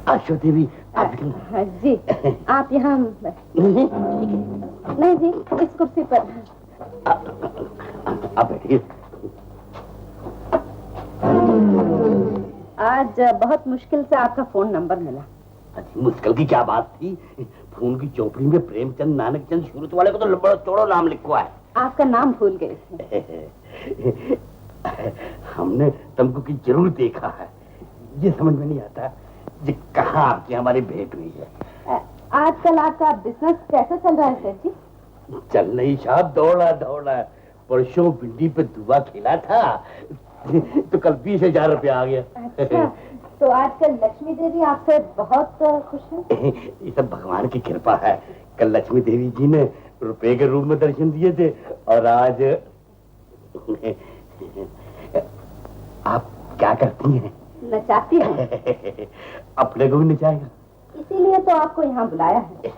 आशा देवी आप जी आप यहाँ नहीं जी, इस कुर्सी पर। आप बैठिए। आज बहुत मुश्किल से आपका फोन नंबर मिला। अच्छी मुश्किल की क्या बात थी? फोन की चौपड़ी में प्रेमचंद नानक चंद सूरत वाले को तो बड़ा चौड़ा नाम लिखवा है। आपका नाम भूल गए थे। हमने तुमको की जरूर देखा है, ये समझ में नहीं आता ये कहाँ आपकी हमारी भेंट हुई है। आजकल आपका बिजनेस कैसा चल रहा है सर जी? चल नहीं साहब, दौड़ा दौड़ा। परसों भिंडी पे दुआ खेला था तो कल 20,000 रुपया आ गया। अच्छा, तो आजकल लक्ष्मी देवी आपसे बहुत खुश है? ये सब भगवान की कृपा है। कल लक्ष्मी देवी जी ने रुपए के रूप में दर्शन दिए थे और आज आप क्या करती हैं? नचाती हूँ। अपने को भी नचाएगा? इसीलिए तो आपको यहाँ बुलाया है।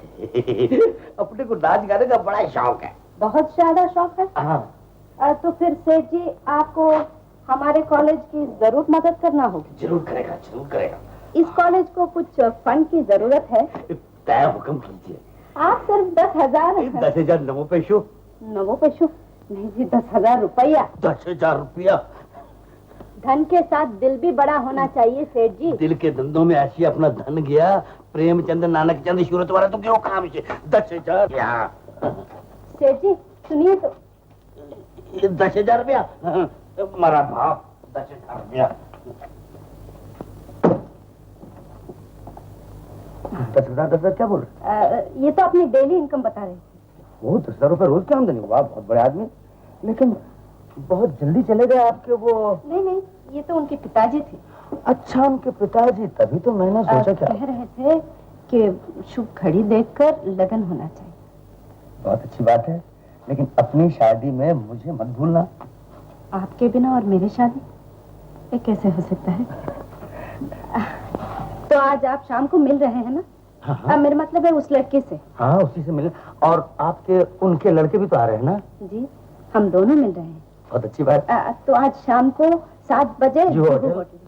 अपने को नाच गाने का बड़ा शौक है। बहुत ज्यादा शौक है? हाँ। तो फिर सेठ जी आपको हमारे कॉलेज की जरूर मदद करना होगी। जरूर करेगा, जरूर करेगा। इस कॉलेज को कुछ फंड की जरूरत है। तय हुक्म कीजिए। आप सिर्फ 10,000। 10,000 नमो पैसों? नवो पैसों नहीं जी, 10,000 रुपया। 10,000 रुपया? धन के साथ दिल भी बड़ा होना चाहिए सेठ जी। दिल के धंधों में ऐसी अपना धन गया, प्रेमचंद नानक चंद सूरत वाला तो क्यों काम से 10,000? सेठ जी सुनिए तो। 10,000 रुपया? हमारा भाव 10,000 रुपया। 10,000 क्या बोल रहे? ये तो अपनी डेली इनकम बता रहे थे। वो 10,000 रुपये रोज की आमदनी? वाह, बहुत बड़े आदमी। लेकिन बहुत जल्दी चले गए आपके वो। नहीं नहीं, ये तो उनके पिताजी थे। अच्छा, उनके पिताजी? तभी तो मैंने सोचा क्या कह रहे थे कि शुभ घड़ी देखकर लगन होना चाहिए। बहुत अच्छी बात है, लेकिन अपनी शादी में मुझे मत भूलना। आपके बिना और मेरी शादी ये कैसे हो सकता है? तो आज आप शाम को मिल रहे हैं ना? हाँ। मेरा मतलब है उस लड़के से। हाँ, उसी से मिले। और आपके उनके लड़के भी तो आ रहे हैं ना? जी, हम दोनों मिल रहे हैं। बहुत अच्छी बात। तो आज शाम को 7 बजे जुहू जुहू होटल।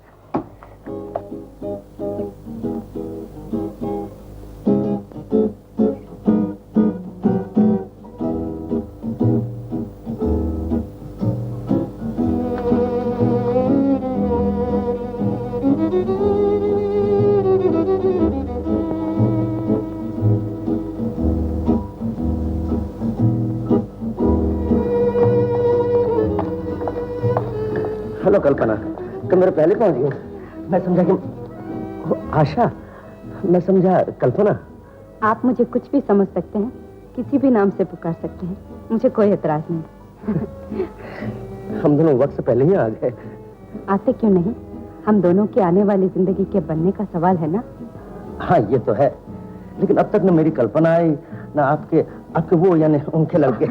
हेलो कल्पना, तुम मेरे पहले पहुंच गए। मैं समझा कि आशा, मैं समझा कल्पना। आप मुझे कुछ भी समझ सकते हैं, किसी भी नाम से पुकार सकते हैं, मुझे कोई एतराज नहीं। हम दोनों वक्त से पहले ही आ गए। आते क्यों नहीं? हम दोनों की आने वाली जिंदगी के बनने का सवाल है ना। हाँ, ये तो है, लेकिन अब तक न मेरी कल्पना आई, न आपके वो यानी उनके लड़के।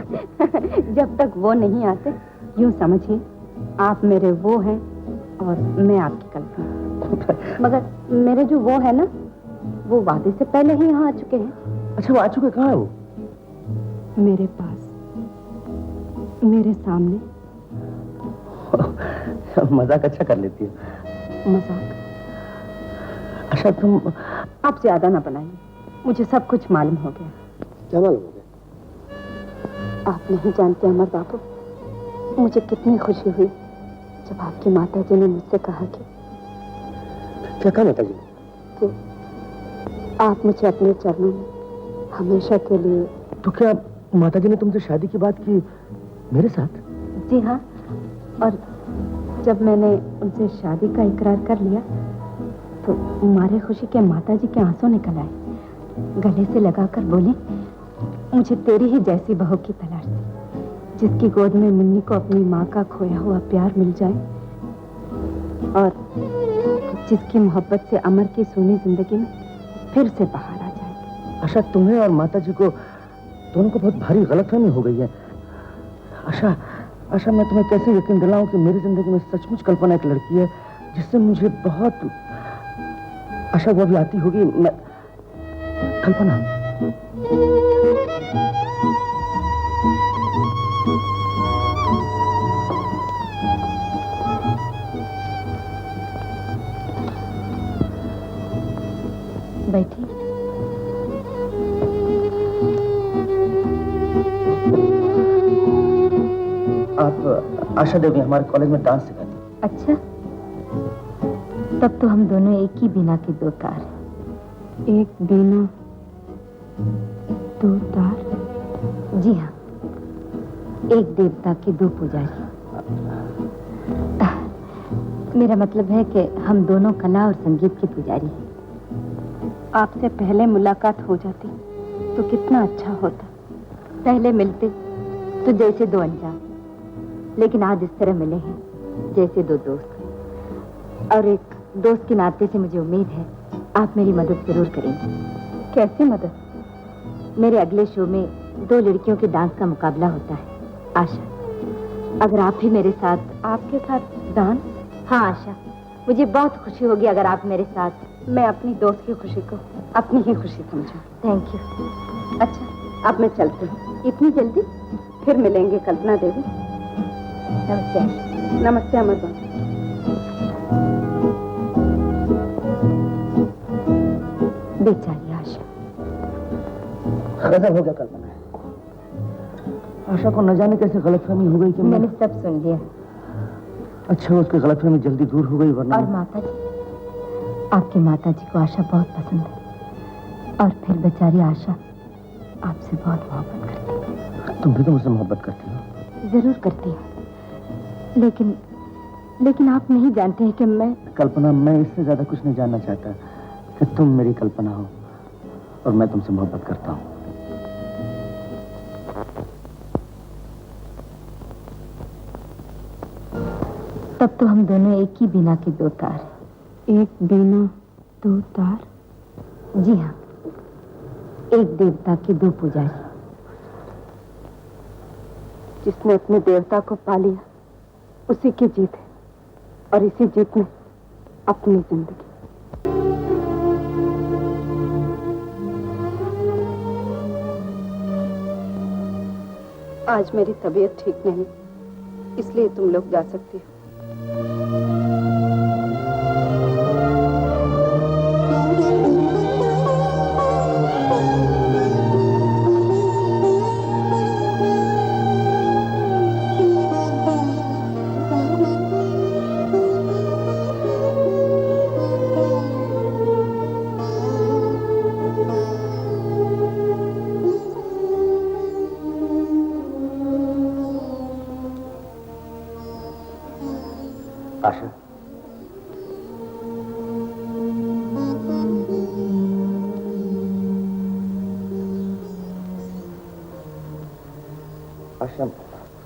जब तक वो नहीं आते, यूं समझिए आप मेरे वो हैं और मैं आपकी कल्पना। मगर मेरे जो वो है ना, वो वादे से पहले ही यहाँ आ चुके हैं। अच्छा, वो आ चुके? कहाँ है वो? मेरे पास, मेरे सामने। मजाक अच्छा कर लेती है। मजाक? अच्छा, तुम आप ज्यादा ना बनाइए, मुझे सब कुछ मालूम हो गया। क्या मालूम हो गया? आप नहीं जानते अमर बाबू, मुझे कितनी खुशी हुई जब आपकी माता जी ने मुझसे कहा कि क्या कहा माता जी? कि आप मुझे अपने चरणों में हमेशा के लिए। तो क्या माता जी ने तुमसे शादी की बात की मेरे साथ? जी हाँ, और जब मैंने उनसे शादी का इकरार कर लिया तो मारे खुशी के माता जी के आंसू निकल आए। गले से लगाकर बोली, मुझे तेरी ही जैसी बहू की तलाश थी, जिसकी गोद में मुन्नी को अपनी माँ का खोया हुआ प्यार मिल जाए और जिसकी मोहब्बत से अमर की सूनी जिंदगी में फिर से बहार आ जाए। आशा, तुम्हें और माता जी को दोनों को बहुत भारी गलतफहमी हो गई है। आशा, आशा, मैं तुम्हें कैसे यकीन दिलाऊं कि मेरी जिंदगी में सचमुच कल्पना एक लड़की है जिससे मुझे बहुत। आशा, वो भी आती होगी। मैं कल्पना, बैठिए। आप आशा देवी हमारे कॉलेज में डांस सिखाती हैं। अच्छा, तब तो हम दोनों एक ही बीना के दो तार हैं। एक बीना दो तार? जी हाँ, एक देवता के दो पुजारी। मेरा मतलब है कि हम दोनों कला और संगीत के पुजारी हैं। आपसे पहले मुलाकात हो जाती तो कितना अच्छा होता। पहले मिलते तो जैसे दो अनजान, लेकिन आज इस तरह मिले हैं जैसे दो दोस्त। और एक दोस्त के नाते से मुझे उम्मीद है आप मेरी मदद जरूर करेंगे। कैसे मदद? मेरे अगले शो में दो लड़कियों के डांस का मुकाबला होता है। आशा, अगर आप भी मेरे साथ। आपके साथ डांस? हाँ आशा, मुझे बहुत खुशी होगी अगर आप मेरे साथ। मैं अपनी दोस्त की खुशी को अपनी ही खुशी समझूं। Thank you. अच्छा, अब मैं चलती हूँ। इतनी जल्दी? फिर मिलेंगे कल्पना देवी। नमस्ते आशा। नमस्ते अमर बाबू। बेचारी आशा। गजब हो गया कल्पना। आशा को न जाने कैसे गलतफहमी हो गई कि मैंने सब सुन लिया। अच्छा, उसकी गलतफहमी जल्दी दूर हो गई, वरना। और माता जी, आपकी माता जी को आशा बहुत पसंद है। और फिर बेचारी आशा आपसे बहुत मोहब्बत करती है। तुम भी तो मुझसे मोहब्बत करती हो। जरूर करती हूँ, लेकिन आप नहीं जानते हैं कि मैं। कल्पना, मैं इससे ज्यादा कुछ नहीं जानना चाहता कि तुम मेरी कल्पना हो और मैं तुमसे मोहब्बत करता हूँ। तब तो हम दोनों एक ही बीना के दो तार हैं। एक बीना दो तार? जी हाँ, एक देवता के दो पुजारी। जिसने अपने देवता को पा लिया उसी की जीत है, और इसी जीत में अपनी जिंदगी। आज मेरी तबीयत ठीक नहीं, इसलिए तुम लोग जा सकती हो। आशा, आशा,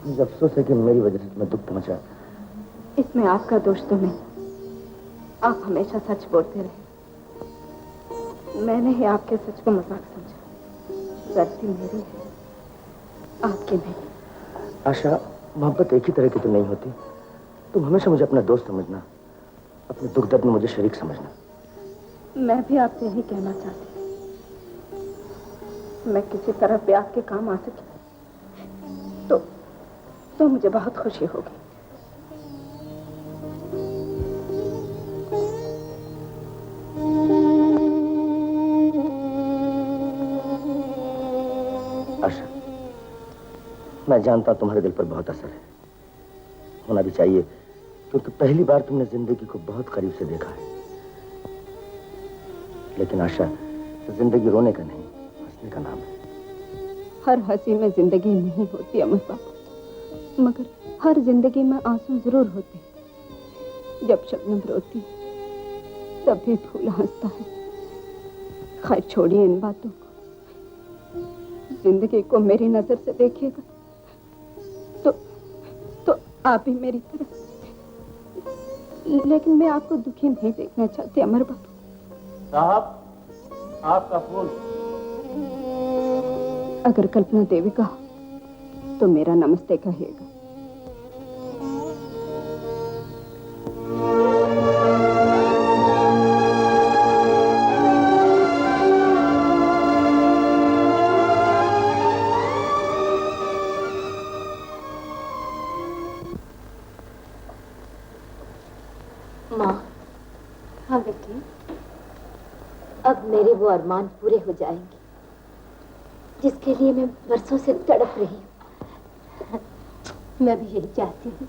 मुझे अफसोस है कि मेरी वजह से तुम्हें दुख पहुंचा। इसमें आपका दोष तो नहीं। आप हमेशा सच बोलते रहे। मैंने ही आपके सच को मजाक समझा। गलती मेरी है, आपकी नहीं। आशा, मोहब्बत एक ही तरह की तो नहीं होती। तुम हमेशा मुझे अपना दोस्त समझना, अपने दुख दर्द में मुझे शरीक समझना। मैं भी आपसे यही कहना चाहती हूँ। मैं किसी तरह ब्याह के काम आ सकी तो मुझे बहुत खुशी होगी। आशा, मैं जानता हूं तुम्हारे दिल पर बहुत असर है, होना भी चाहिए, क्योंकि पहली बार तुमने जिंदगी को बहुत करीब से देखा है। लेकिन आशा, जिंदगी रोने का नहीं, हंसने का नाम है। हर हंसी में जिंदगी नहीं होती अमर बाबू, मगर हर जिंदगी में आंसू जरूर होते हैं। जब शबनम रोती है तब भी फूल हंसता है। खैर छोड़िए इन बातों को। जिंदगी को मेरी नजर से देखिएगा तो आप ही मेरी तरह। लेकिन मैं आपको दुखी नहीं देखना चाहती अमर बाबू। साहब, आपका फोन। अगर कल्पना देवी का हो तो मेरा नमस्ते कहिएगा। माँ, हाँ बेटी। अब मेरे वो अरमान पूरे हो जाएंगे जिसके लिए मैं बरसों से तड़प रही हूँ। मैं भी यही चाहती हूँ।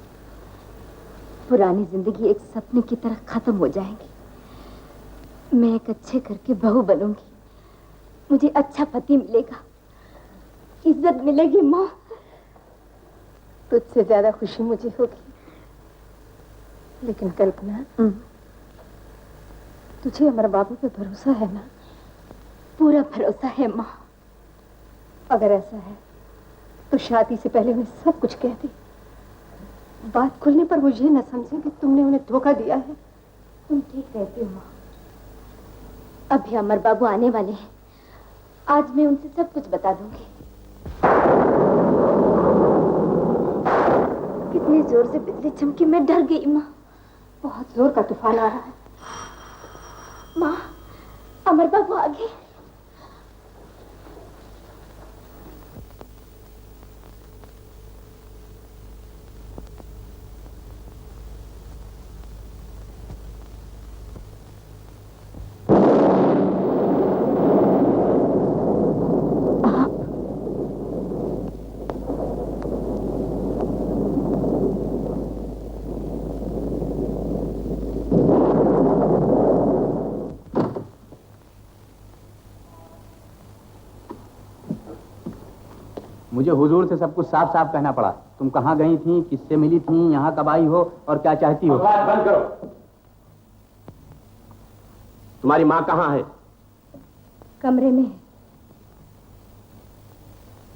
पुरानी जिंदगी एक सपने की तरह खत्म हो जाएगी। मैं एक अच्छे घर की बहू बनूंगी, मुझे अच्छा पति मिलेगा, इज्जत मिलेगी। माँ, तुझसे ज्यादा खुशी मुझे होगी। लेकिन कल्पना, तुझे अमर बाबू पे भरोसा है ना? पूरा भरोसा है माँ। अगर ऐसा है तो शादी से पहले मैं सब कुछ कह दी। बात खुलने पर वो ये न समझे कि तुमने उन्हें धोखा दिया है। तुम ठीक रहती हो माँ। अभी अमर बाबू आने वाले हैं, आज मैं उनसे सब कुछ बता दूंगी। कितने जोर से बिजली चमकी, मैं डर गई माँ। बहुत जोर का तूफान आ रहा है। माँ, अमर बाबू आ गए। मुझे हुजूर से सब कुछ साफ साफ कहना पड़ा। तुम कहाँ गई थी, किससे मिली थी, यहाँ कब आई हो और क्या चाहती हो? बंद करो। तुम्हारी माँ कहाँ है? कमरे में।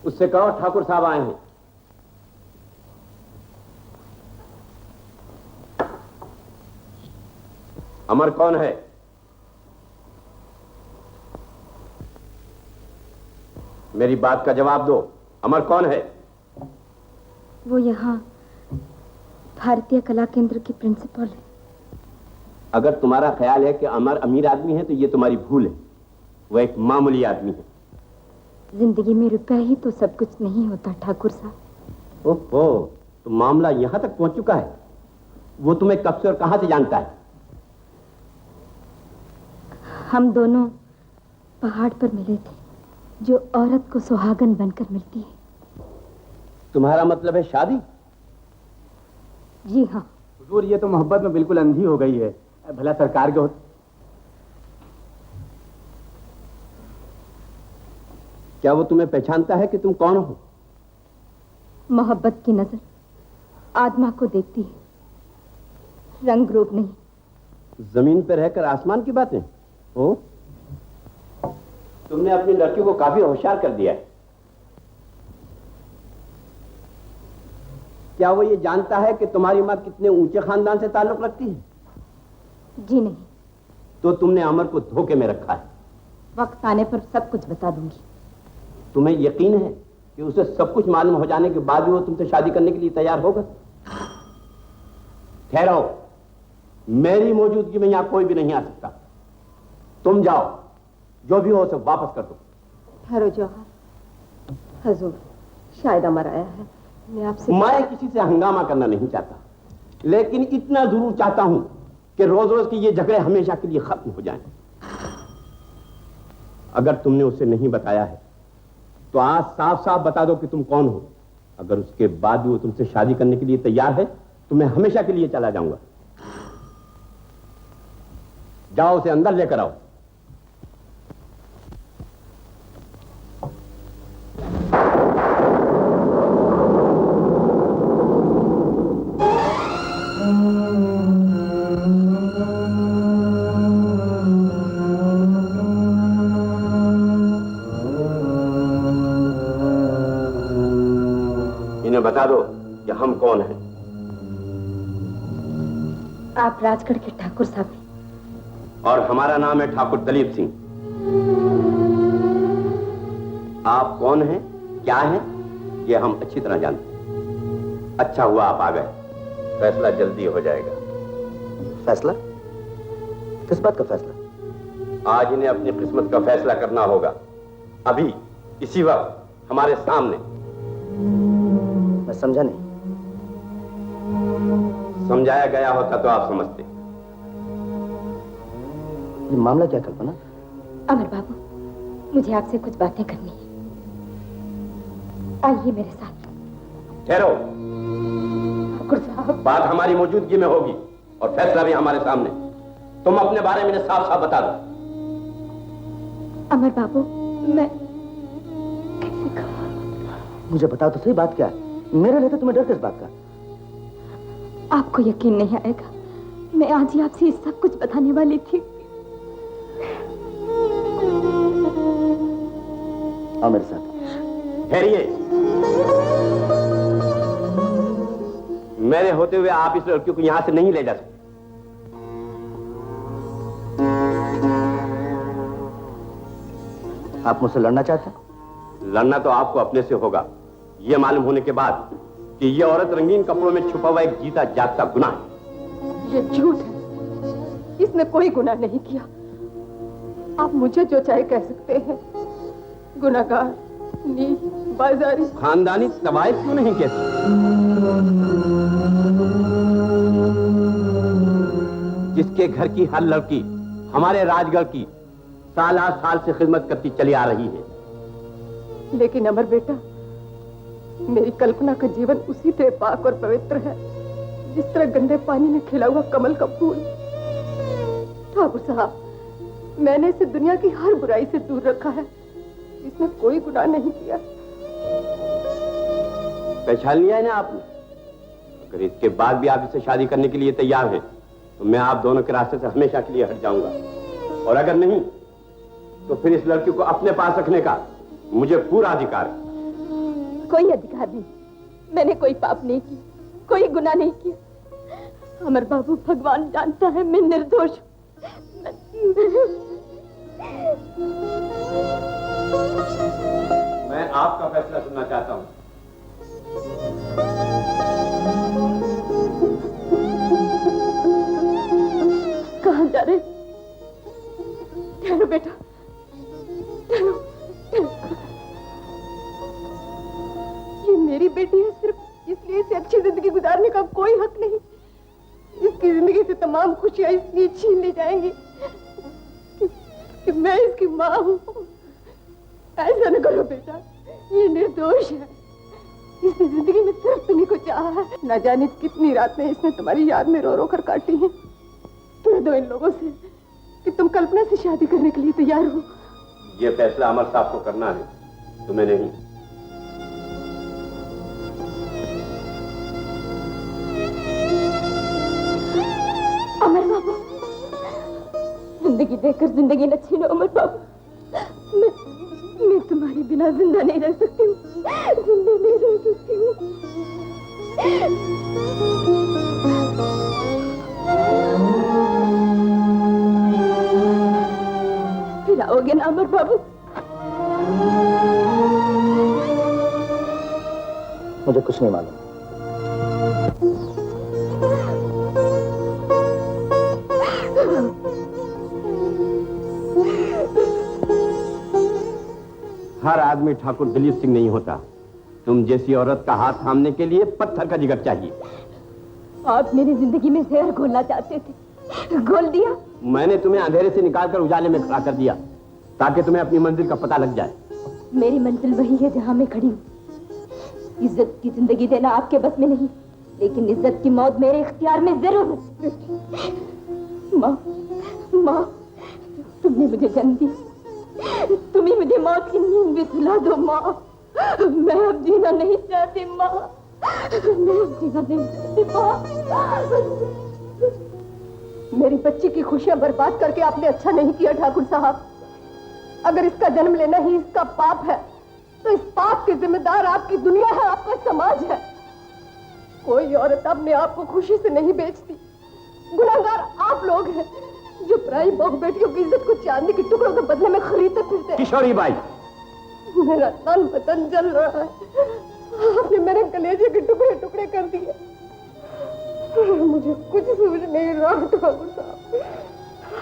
उससे कहो ठाकुर साहब आए हैं। अमर कौन है? मेरी बात का जवाब दो। अमर कौन है? वो यहाँ भारतीय कला केंद्र की प्रिंसिपल है। अगर तुम्हारा ख्याल है कि अमर अमीर आदमी है तो ये तुम्हारी भूल है। वह एक मामूली आदमी है। जिंदगी में रुपया ही तो सब कुछ नहीं होता ठाकुर साहब। ओहो, तो मामला यहां तक पहुंच चुका है। वो तुम्हें कब से और कहां से जानता है? हम दोनों पहाड़ पर मिले थे, जो औरत को सुहागन बनकर मिलती है। तुम्हारा मतलब है शादी? जी हाँ। हुजूर, ये तो मोहब्बत में बिल्कुल अंधी हो गई है। भला सरकार के क्या वो तुम्हें पहचानता है कि तुम कौन हो? मोहब्बत की नजर आत्मा को देखती है, रंग रूप नहीं। जमीन पर रहकर आसमान की बातें हो? तुमने अपनी लड़की को काफी होशियार कर दिया है। क्या वो ये जानता है कि तुम्हारी माँ कितने ऊंचे खानदान से ताल्लुक रखती है? जी नहीं। तो तुमने अमर को धोखे में रखा है। वक्त आने पर सब कुछ बता दूंगी। तुम्हें यकीन है कि उसे सब कुछ मालूम हो जाने के बाद भी वो तुमसे शादी करने के लिए तैयार होगा? ठहरो, मेरी मौजूदगी में यहां कोई भी नहीं आ सकता। तुम जाओ, जो भी हो उसे वापस कर दो। ठहरो जौहर। हजूर, शायद अमर आया है। मैं किसी से हंगामा करना नहीं चाहता, लेकिन इतना जरूर चाहता हूं कि रोज रोज के ये झगड़े हमेशा के लिए खत्म हो जाएं। अगर तुमने उसे नहीं बताया है तो आज साफ साफ बता दो कि तुम कौन हो। अगर उसके बाद भी वो तुमसे शादी करने के लिए तैयार है तो मैं हमेशा के लिए चला जाऊंगा। जाओ, उसे अंदर लेकर आओ। बता दो कि हम कौन हैं। आप राजगढ़ के ठाकुर साहब हैं। और हमारा नाम है ठाकुर दलीप सिंह। आप कौन हैं, क्या हैं, ये हम अच्छी तरह जानते हैं। अच्छा हुआ आप आ गए, फैसला जल्दी हो जाएगा। फैसला? किस बात का फैसला? आज इन्हें अपनी किस्मत का फैसला करना होगा, अभी इसी वक्त हमारे सामने। मैं समझा नहीं। समझाया गया होता तो आप समझते। ये मामला क्या कल्पना? अमर बाबू, मुझे आपसे कुछ बातें करनी है। आइए मेरे साथ। ठहरो। ठाकुर साहब, बात हमारी मौजूदगी में होगी और फैसला भी हमारे सामने। तुम अपने बारे में साफ साफ बता दो। अमर बाबू, मैं कैसे कहूं? मुझे बताओ तो सही, बात क्या है? मेरे लिए तो तुम्हें डर किस बात का? आपको यकीन नहीं आएगा, मैं आज ही आपसे सब कुछ बताने वाली थी। आओ मेरे साथ। ठहरिए। मेरे होते हुए आप इस लड़की को यहां से नहीं ले जा सकते। आप मुझसे लड़ना चाहते हैं? लड़ना तो आपको अपने से होगा, यह मालूम होने के बाद कि यह औरत रंगीन कपड़ों में छुपा हुआ एक जीता जागता गुनाह है। ये झूठ है, इसने कोई गुनाह नहीं किया। आप मुझे जो चाहे कह सकते हैं, गुनाहगार, नीच, बाजारी। खानदानी तवाइफ क्यों नहीं कहती? जिसके घर की हर लड़की हमारे राजगढ़ की साल से खिदमत करती चली आ रही है। लेकिन अमर बेटा, मेरी कल्पना का जीवन उसी तरह पाक और पवित्र है जिस तरह गंदे पानी में खिला हुआ कमल का फूल। ठाकुर साहब, मैंने इसे दुनिया की हर बुराई से दूर रखा है। इसने कोई गुनाह नहीं किया। पहचान लिया है ना आपने? अगर इसके बाद भी आप इससे शादी करने के लिए तैयार हैं, तो मैं आप दोनों के रास्ते से हमेशा के लिए हट जाऊंगा। और अगर नहीं, तो फिर इस लड़की को अपने पास रखने का मुझे पूरा अधिकार है। कोई अधिकार नहीं, मैंने कोई पाप नहीं किया, कोई गुनाह नहीं किया। अमर बाबू, भगवान जानता है मैं निर्दोष। मैं आपका फैसला सुनना चाहता हूं। कहां जा रहे? ठहरो बेटा, ठहरो, ठहरो। ये मेरी बेटी है, सिर्फ इसलिए इसे अच्छी जिंदगी गुजारने का कोई हक नहीं। इसकी जिंदगी से तमाम खुशियां इसलिए छीन ली जाएंगी कि मैं इसकी माँ हूँ। ऐसा न करो बेटा, ये निर्दोष है। इसने जिंदगी में सिर्फ तुम्ही को चाहा है। न जाने कितनी रातें इसने तुम्हारी याद में रो रो कर काटी हैं। कह दो इन लोगों से कि तुम कल्पना से शादी करने के लिए तैयार हो। यह फैसला अमर साहब को करना है, तुम्हें नहीं। अमर बाबू, जिंदगी देकर जिंदगी न छीनो अमर बाबू। मैं तुम्हारे बिना जिंदा नहीं रह सकती हूँ, जिंदा नहीं रह सकती हूँ। फिर आओगे ना अमर बाबू? मुझे कुछ नहीं मालूम। हर आदमी ठाकुर दिलीप सिंह नहीं होता। तुम जैसी औरत का हाथ थामने के लिए पत्थर का जिगर चाहिए। आप मेरी जिंदगी में जहर घोलना चाहते थे, घोल दिया। मैंने तुम्हें अंधेरे से निकालकर उजाले में खड़ा कर दिया ताकि तुम्हें अपनी मंजिल का पता लग जाए। मेरी मंजिल वही है जहां मैं खड़ी हूँ। इज्जत की जिंदगी देना आपके बस में नहीं, लेकिन इज्जत की मौत मेरे इख्तियार में जरूर है। माँ, माँ, तुमने मुझे जन्म दिया, तुम्ही मुझे मौत की नींद भी सुला दो माँ। मैं अब जीना नहीं चाहती माँ, मैं अब जीना नहीं चाहती माँ। मेरी बच्ची की खुशियां बर्बाद करके आपने अच्छा नहीं किया ठाकुर साहब। अगर इसका जन्म लेना ही इसका पाप है, तो इस पाप के जिम्मेदार आपकी दुनिया है, आपका समाज है। कोई औरत अपने आप को खुशी से नहीं बेचती। गुनहगार आप लोग हैं जो पराई बहू बेटियों की इज्जत को चांदी के टुकड़ों के बदले में खरीदते फिरते। किशोरी बाई, मेरा तन बदन जल रहा है। आपने मेरे कलेजे के टुकड़े टुकड़े कर दिए। मुझे कुछ समझ नहीं रहा ठाकुर साहब।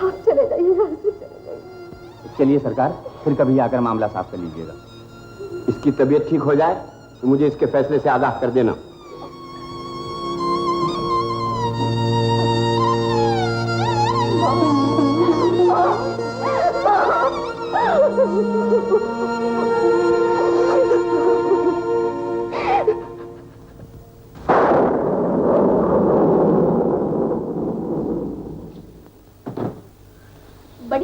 आप चले जाइए, यहाँ से चले जाइए। चलिए सरकार, फिर कभी आकर मामला साफ कर लीजिएगा। इसकी तबीयत ठीक हो जाए तो मुझे इसके फैसले से आगाह कर देना। बड़ी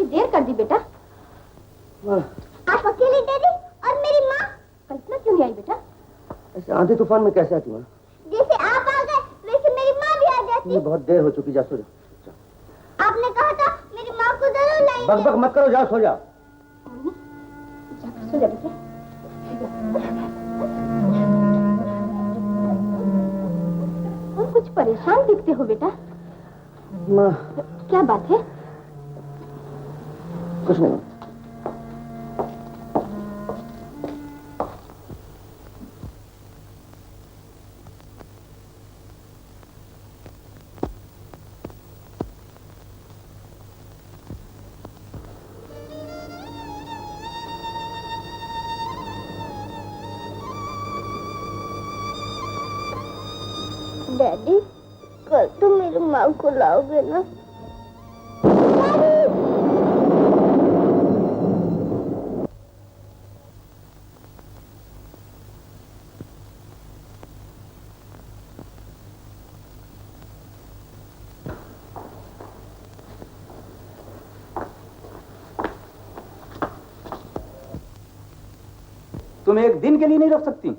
देर कर दी बेटा। आप अकेले डैडी और मेरी माँ। कल्पना क्यों नहीं आई बेटा? ऐसे आंधी तूफान में कैसे आती माँ? जैसे आप आ गए वैसे मेरी माँ भी आ जाती। बहुत देर हो चुकी, जा सो जा। आपने कहा था मेरी माँ को जरूर लाएंगे। बक बक मत करो, जा सो जा। सो जा बेटा। तुम कुछ परेशान दिखते हो बेटा। माँ क्या बात है? कुछ नहीं। डैडी कल तुम मेरी माँ को लाओगे ना? तुम एक दिन के लिए नहीं रुक सकती?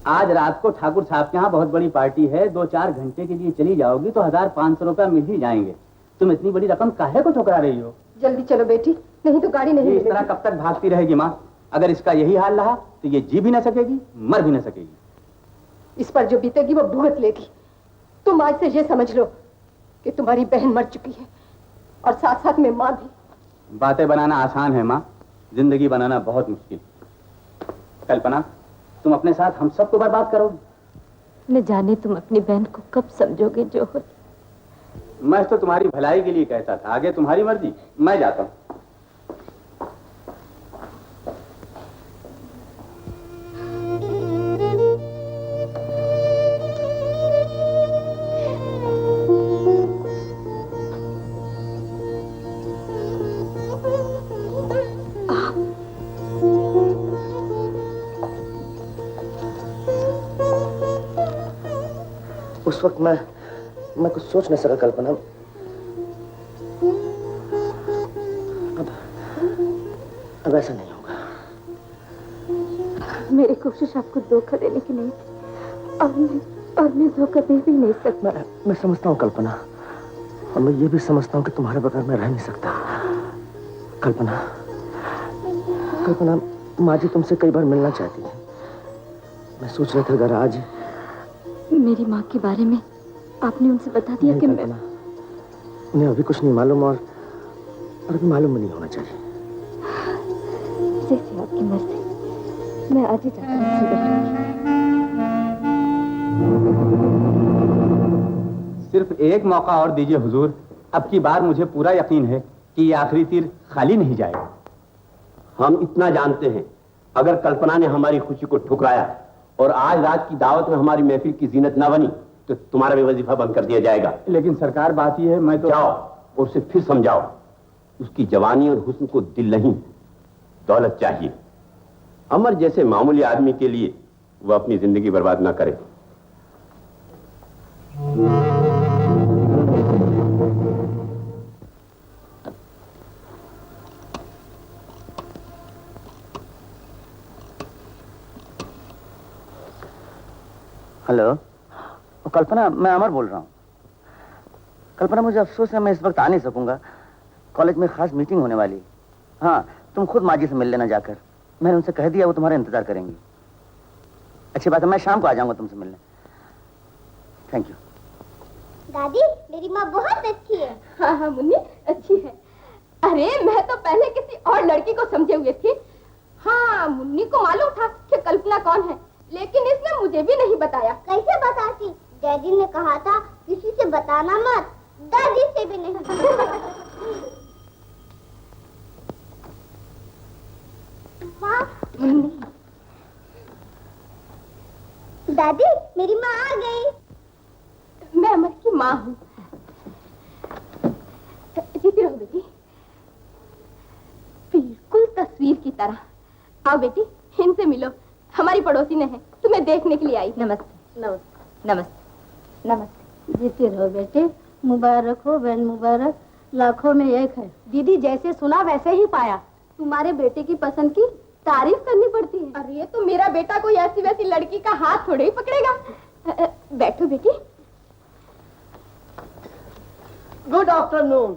आज रात को ठाकुर साहब के यहाँ बहुत बड़ी पार्टी है, 2-4 घंटे के लिए चली जाओगी तो 1500 रुपया मिल ही जाएंगे। तुम इतनी बड़ी रकम काहे को ठुकरा रही हो? जल्दी चलो बेटी, नहीं तो गाड़ी नहीं इस तरह कब तक भागती रहेगी माँ? अगर इसका यही हाल रहा तो ये जी भी ना सकेगी, मर भी ना सकेगी। इस पर जो बीतेगी वो भुगत लेगी। तुम आज से ये समझ लो कि तुम्हारी बहन मर चुकी है और साथ साथ में माँ भी। बातें बनाना आसान है माँ, जिंदगी बनाना बहुत मुश्किल। कल्पना, तुम अपने साथ हम सबको बर्बाद करोगी। न जाने तुम अपनी बहन को कब समझोगे जोहर। मैं तो तुम्हारी भलाई के लिए कहता था, आगे तुम्हारी मर्जी। मैं जाता हूँ। उस वक्त मैं कुछ सोच नहीं सका कल्पना। अब ऐसा नहीं होगा। मेरी कोशिश आपको धोखा देने की नहीं थी और मैं धोखा दे भी नहीं सकता। मैं समझता हूँ कल्पना, और मैं ये भी समझता हूँ कि तुम्हारे बगैर मैं रह नहीं सकता। कल्पना, माँ जी तुमसे कई बार मिलना चाहती है। मैं सोच रहा था अगर आज मेरी माँ के बारे में आपने उनसे बता दिया कि मैं उन्हें अभी कुछ नहीं मालूम और अभी मालूम भी नहीं होना चाहिए। जैसे आपकी मर्जी, मैं आज ही जाकर उनसे बैठूंगी। सिर्फ एक मौका और दीजिए हुजूर। अब की बार मुझे पूरा यकीन है कि ये आखिरी तीर खाली नहीं जाएगा। हम इतना जानते हैं, अगर कल्पना ने हमारी खुशी को ठुकराया और आज रात की दावत में हमारी महफिल की जीनत ना बनी तो तुम्हारा भी वजीफा बंद कर दिया जाएगा। लेकिन सरकार बात यह है, मैं तो जाओ और उसे फिर समझाओ, उसकी जवानी और हुस्न को दिल नहीं दौलत चाहिए। अमर जैसे मामूली आदमी के लिए वह अपनी जिंदगी बर्बाद ना करे। हेलो, कल्पना, मैं अमर बोल रहा हूँ। कल्पना, मुझे अफसोस है मैं इस वक्त आ नहीं सकूंगा। कॉलेज में खास मीटिंग होने वाली। हाँ, तुम खुद माँ जी से मिल लेना जाकर। मैंने उनसे कह दिया, वो तुम्हारा इंतजार करेंगी। अच्छी बात है, मैं शाम को आ जाऊंगा तुमसे मिलने। Thank you. दादी, मेरी माँ बहुत अच्छी है। हाँ हाँ मुन्नी, अच्छी है। अरे मैं तो पहले किसी और लड़की को समझे हुए थी। हाँ, मुन्नी को मालूम था कि कल्पना कौन है, लेकिन इसने मुझे भी नहीं बताया। कैसे बताती? डैडी ने कहा था किसी से बताना मत, दादी से भी नहीं। दादी, मेरी माँ आ गई। मैं अमर की माँ हूँ। जीती रहो बेटी। तरह। आओ बेटी, इनसे मिलो, हमारी पड़ोसी ने है, तुम्हें देखने के लिए आई। नमस्ते। नमस्ते। नमस्ते। नमस्ते। जीते रहो बेटे, मुबारक हो बहन, मुबारक, लाखों में एक है। दीदी जैसे सुना वैसे ही पाया। तुम्हारे बेटे की पसंद की तारीफ करनी पड़ती है। अरे तो मेरा बेटा कोई ऐसी वैसी लड़की का हाथ थोड़े ही पकड़ेगा। बैठो बेटी। Good afternoon.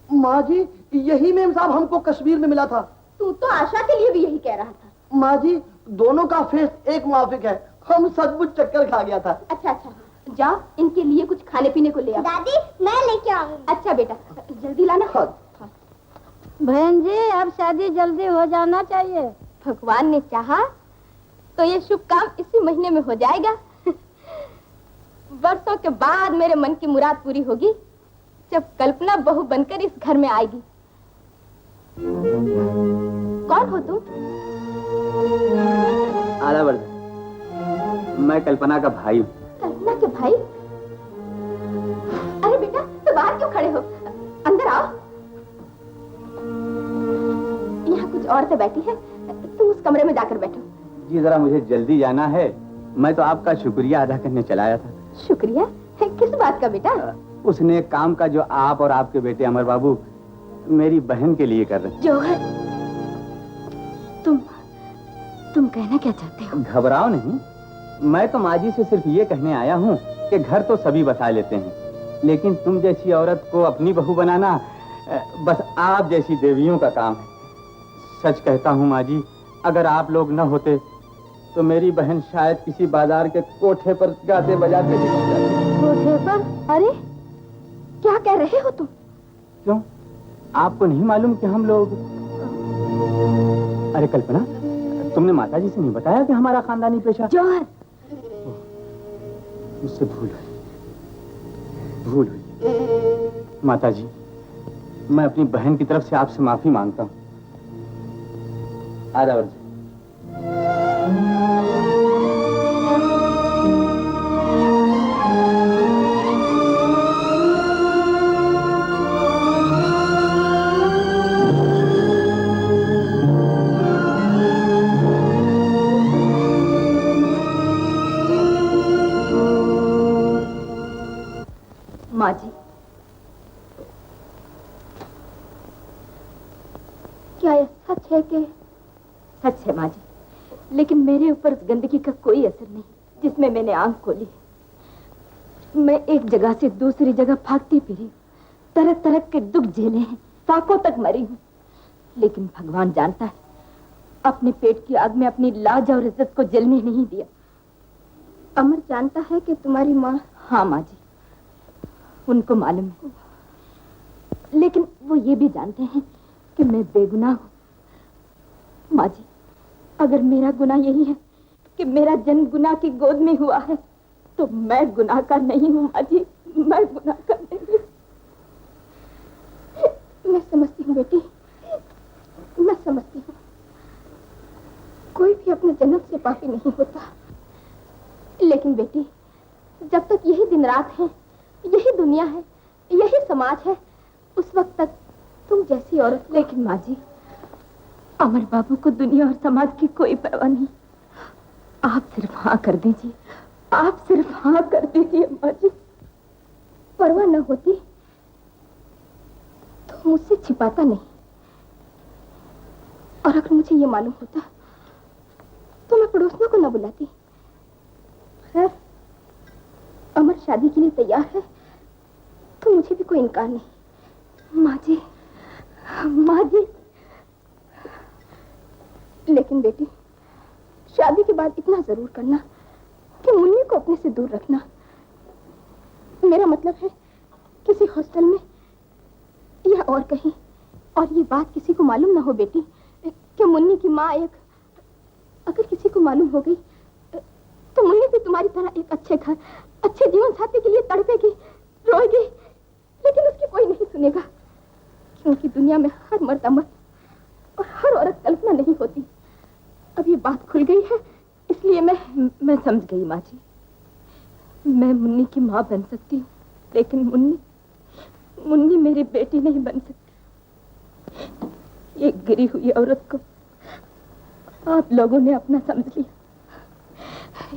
माँ जी, यही मेम साहब हमको कश्मीर में मिला था। तू तो आशा के लिए भी यही कह रहा था। माँ जी, दोनों का फेस एक मुआफिक है, हम सचमुच चक्कर खा गया था। अच्छा अच्छा, जाओ इनके लिए कुछ खाने पीने को ले आओ। दादी मैं लेके आऊंगी। अच्छा बेटा, जल्दी लाना। बहन जी, अब शादी जल्दी हो जाना चाहिए। भगवान ने चाहा तो ये शुभ काम इसी महीने में हो जाएगा। वर्षों के बाद मेरे मन की मुराद पूरी होगी, जब कल्पना बहू बनकर इस घर में आएगी। कौन हो तुम? आदावर्ध, मैं कल्पना का भाई हूँ। कल्पना के भाई? अरे बेटा, तो बाहर क्यों खड़े हो? अंदर आओ। यहाँ कुछ औरतें बैठी हैं, तुम उस कमरे में जाकर बैठो। जी जरा मुझे जल्दी जाना है, मैं तो आपका शुक्रिया अदा करने चला आया था। शुक्रिया? किस बात का बेटा? उसने काम का जो आप और आपके बेटे अमर बाबू मेरी बहन के लिए कर रहे हैं। जौहर, तुम कहना क्या चाहते हो? घबराओ नहीं, मैं तो माँ जी से सिर्फ ये कहने आया हूँ कि घर तो सभी बसा लेते हैं, लेकिन तुम जैसी औरत को अपनी बहू बनाना बस आप जैसी देवियों का काम है। सच कहता हूँ माँ जी, अगर आप लोग न होते तो मेरी बहन शायद किसी बाजार के कोठे पर गाते बजाते निकल जाती। कोठे पर? अरे क्या कह रहे हो तुम? क्यों, आपको नहीं मालूम कि हम लोग... अरे कल्पना, तुमने माताजी से नहीं बताया कि हमारा खानदानी पेशा? जौहर, मुझसे भूल हुई। माताजी, मैं अपनी बहन की तरफ से आपसे माफी मांगता हूँ। आदावर्ध। माँ जी, क्या यह सच है कि... सच है माँ जी, लेकिन मेरे ऊपर उस गंदगी का कोई असर नहीं जिसमें मैंने आंख खोली। मैं एक जगह से दूसरी जगह भागती फिरी, तरह तरह के दुख झेले हैं, साकों तक मरी हूँ, लेकिन भगवान जानता है, अपने पेट की आग में अपनी लाज और इज्जत को जलने नहीं दिया। अमर जानता है कि तुम्हारी माँ... हाँ माँ जी, उनको मालूम है, लेकिन वो ये भी जानते हैं कि मैं बेगुनाह हूँ। माँ जी, अगर मेरा गुनाह यही है कि मेरा जन्म गुनाह की गोद में हुआ है, तो मैं गुनाहगार नहीं हूँ माँ जी, मैं गुनाहगार नहीं। मैं समझती हूँ बेटी, मैं समझती हूँ, कोई भी अपने जन्म से पापी नहीं होता, लेकिन बेटी, जब तक यही दिन रात है, यही दुनिया है, यही समाज है, उस वक्त तक तुम जैसी औरत... लेकिन माँ जी, अमर बाबू को दुनिया और समाज की कोई परवाह नहीं। आप सिर्फ हाँ कर दीजिए, आप सिर्फ हाँ कर दीजिए माँ जी। परवाह न होती तो मुझसे छिपाता नहीं, और अगर मुझे ये मालूम होता तो मैं पड़ोसियों को न बुलाती। खैर, अमर शादी के लिए तैयार है तो मुझे भी कोई इनकार नहीं। माँ जी, माँ जी, लेकिन बेटी, शादी के बाद इतना जरूर करना कि मुन्नी को अपने से दूर रखना। मेरा मतलब है किसी हॉस्टल में या और कहीं, और ये बात किसी को मालूम ना हो बेटी कि मुन्नी की माँ एक... अगर किसी को मालूम हो गई तो मुन्नी भी तुम्हारी तरह एक अच्छे घर, अच्छे जीवन साथी के लिए तड़पेगी, रोएगी, लेकिन उसकी कोई नहीं सुनेगा, क्योंकि दुनिया में हर मर्द अमर और हर औरत कल्पना नहीं होती। अब ये बात खुल गई है, इसलिए मैं समझ गई माँ जी। मैं मुन्नी की माँ बन सकती हूँ, लेकिन मुन्नी मेरी बेटी नहीं बन सकती। एक गिरी हुई औरत को आप लोगों ने अपना समझ लिया,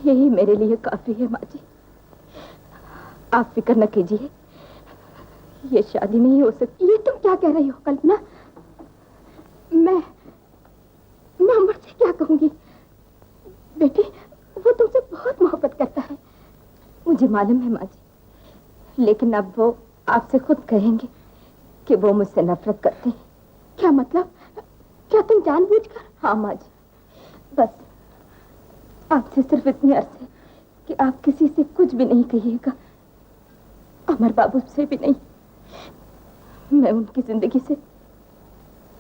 यही मेरे लिए काफी है माँ जी। आप फिक्र न कीजिए, ये शादी नहीं हो सकती। ये तुम क्या कह रही हो कल्पना? मैं अमर से क्या कहूंगी? बेटी, वो तुमसे बहुत मोहब्बत करता है। मुझे मालूम है माँ जी, लेकिन अब वो आपसे खुद कहेंगे कि वो मुझसे नफरत करते हैं। क्या मतलब? क्या तुम जानबूझकर? हाँ माँ जी, बस आपसे सिर्फ इतनी अर्ज है कि आप किसी से कुछ भी नहीं कहिएगा, अमर बाबू से भी नहीं। मैं उनकी जिंदगी से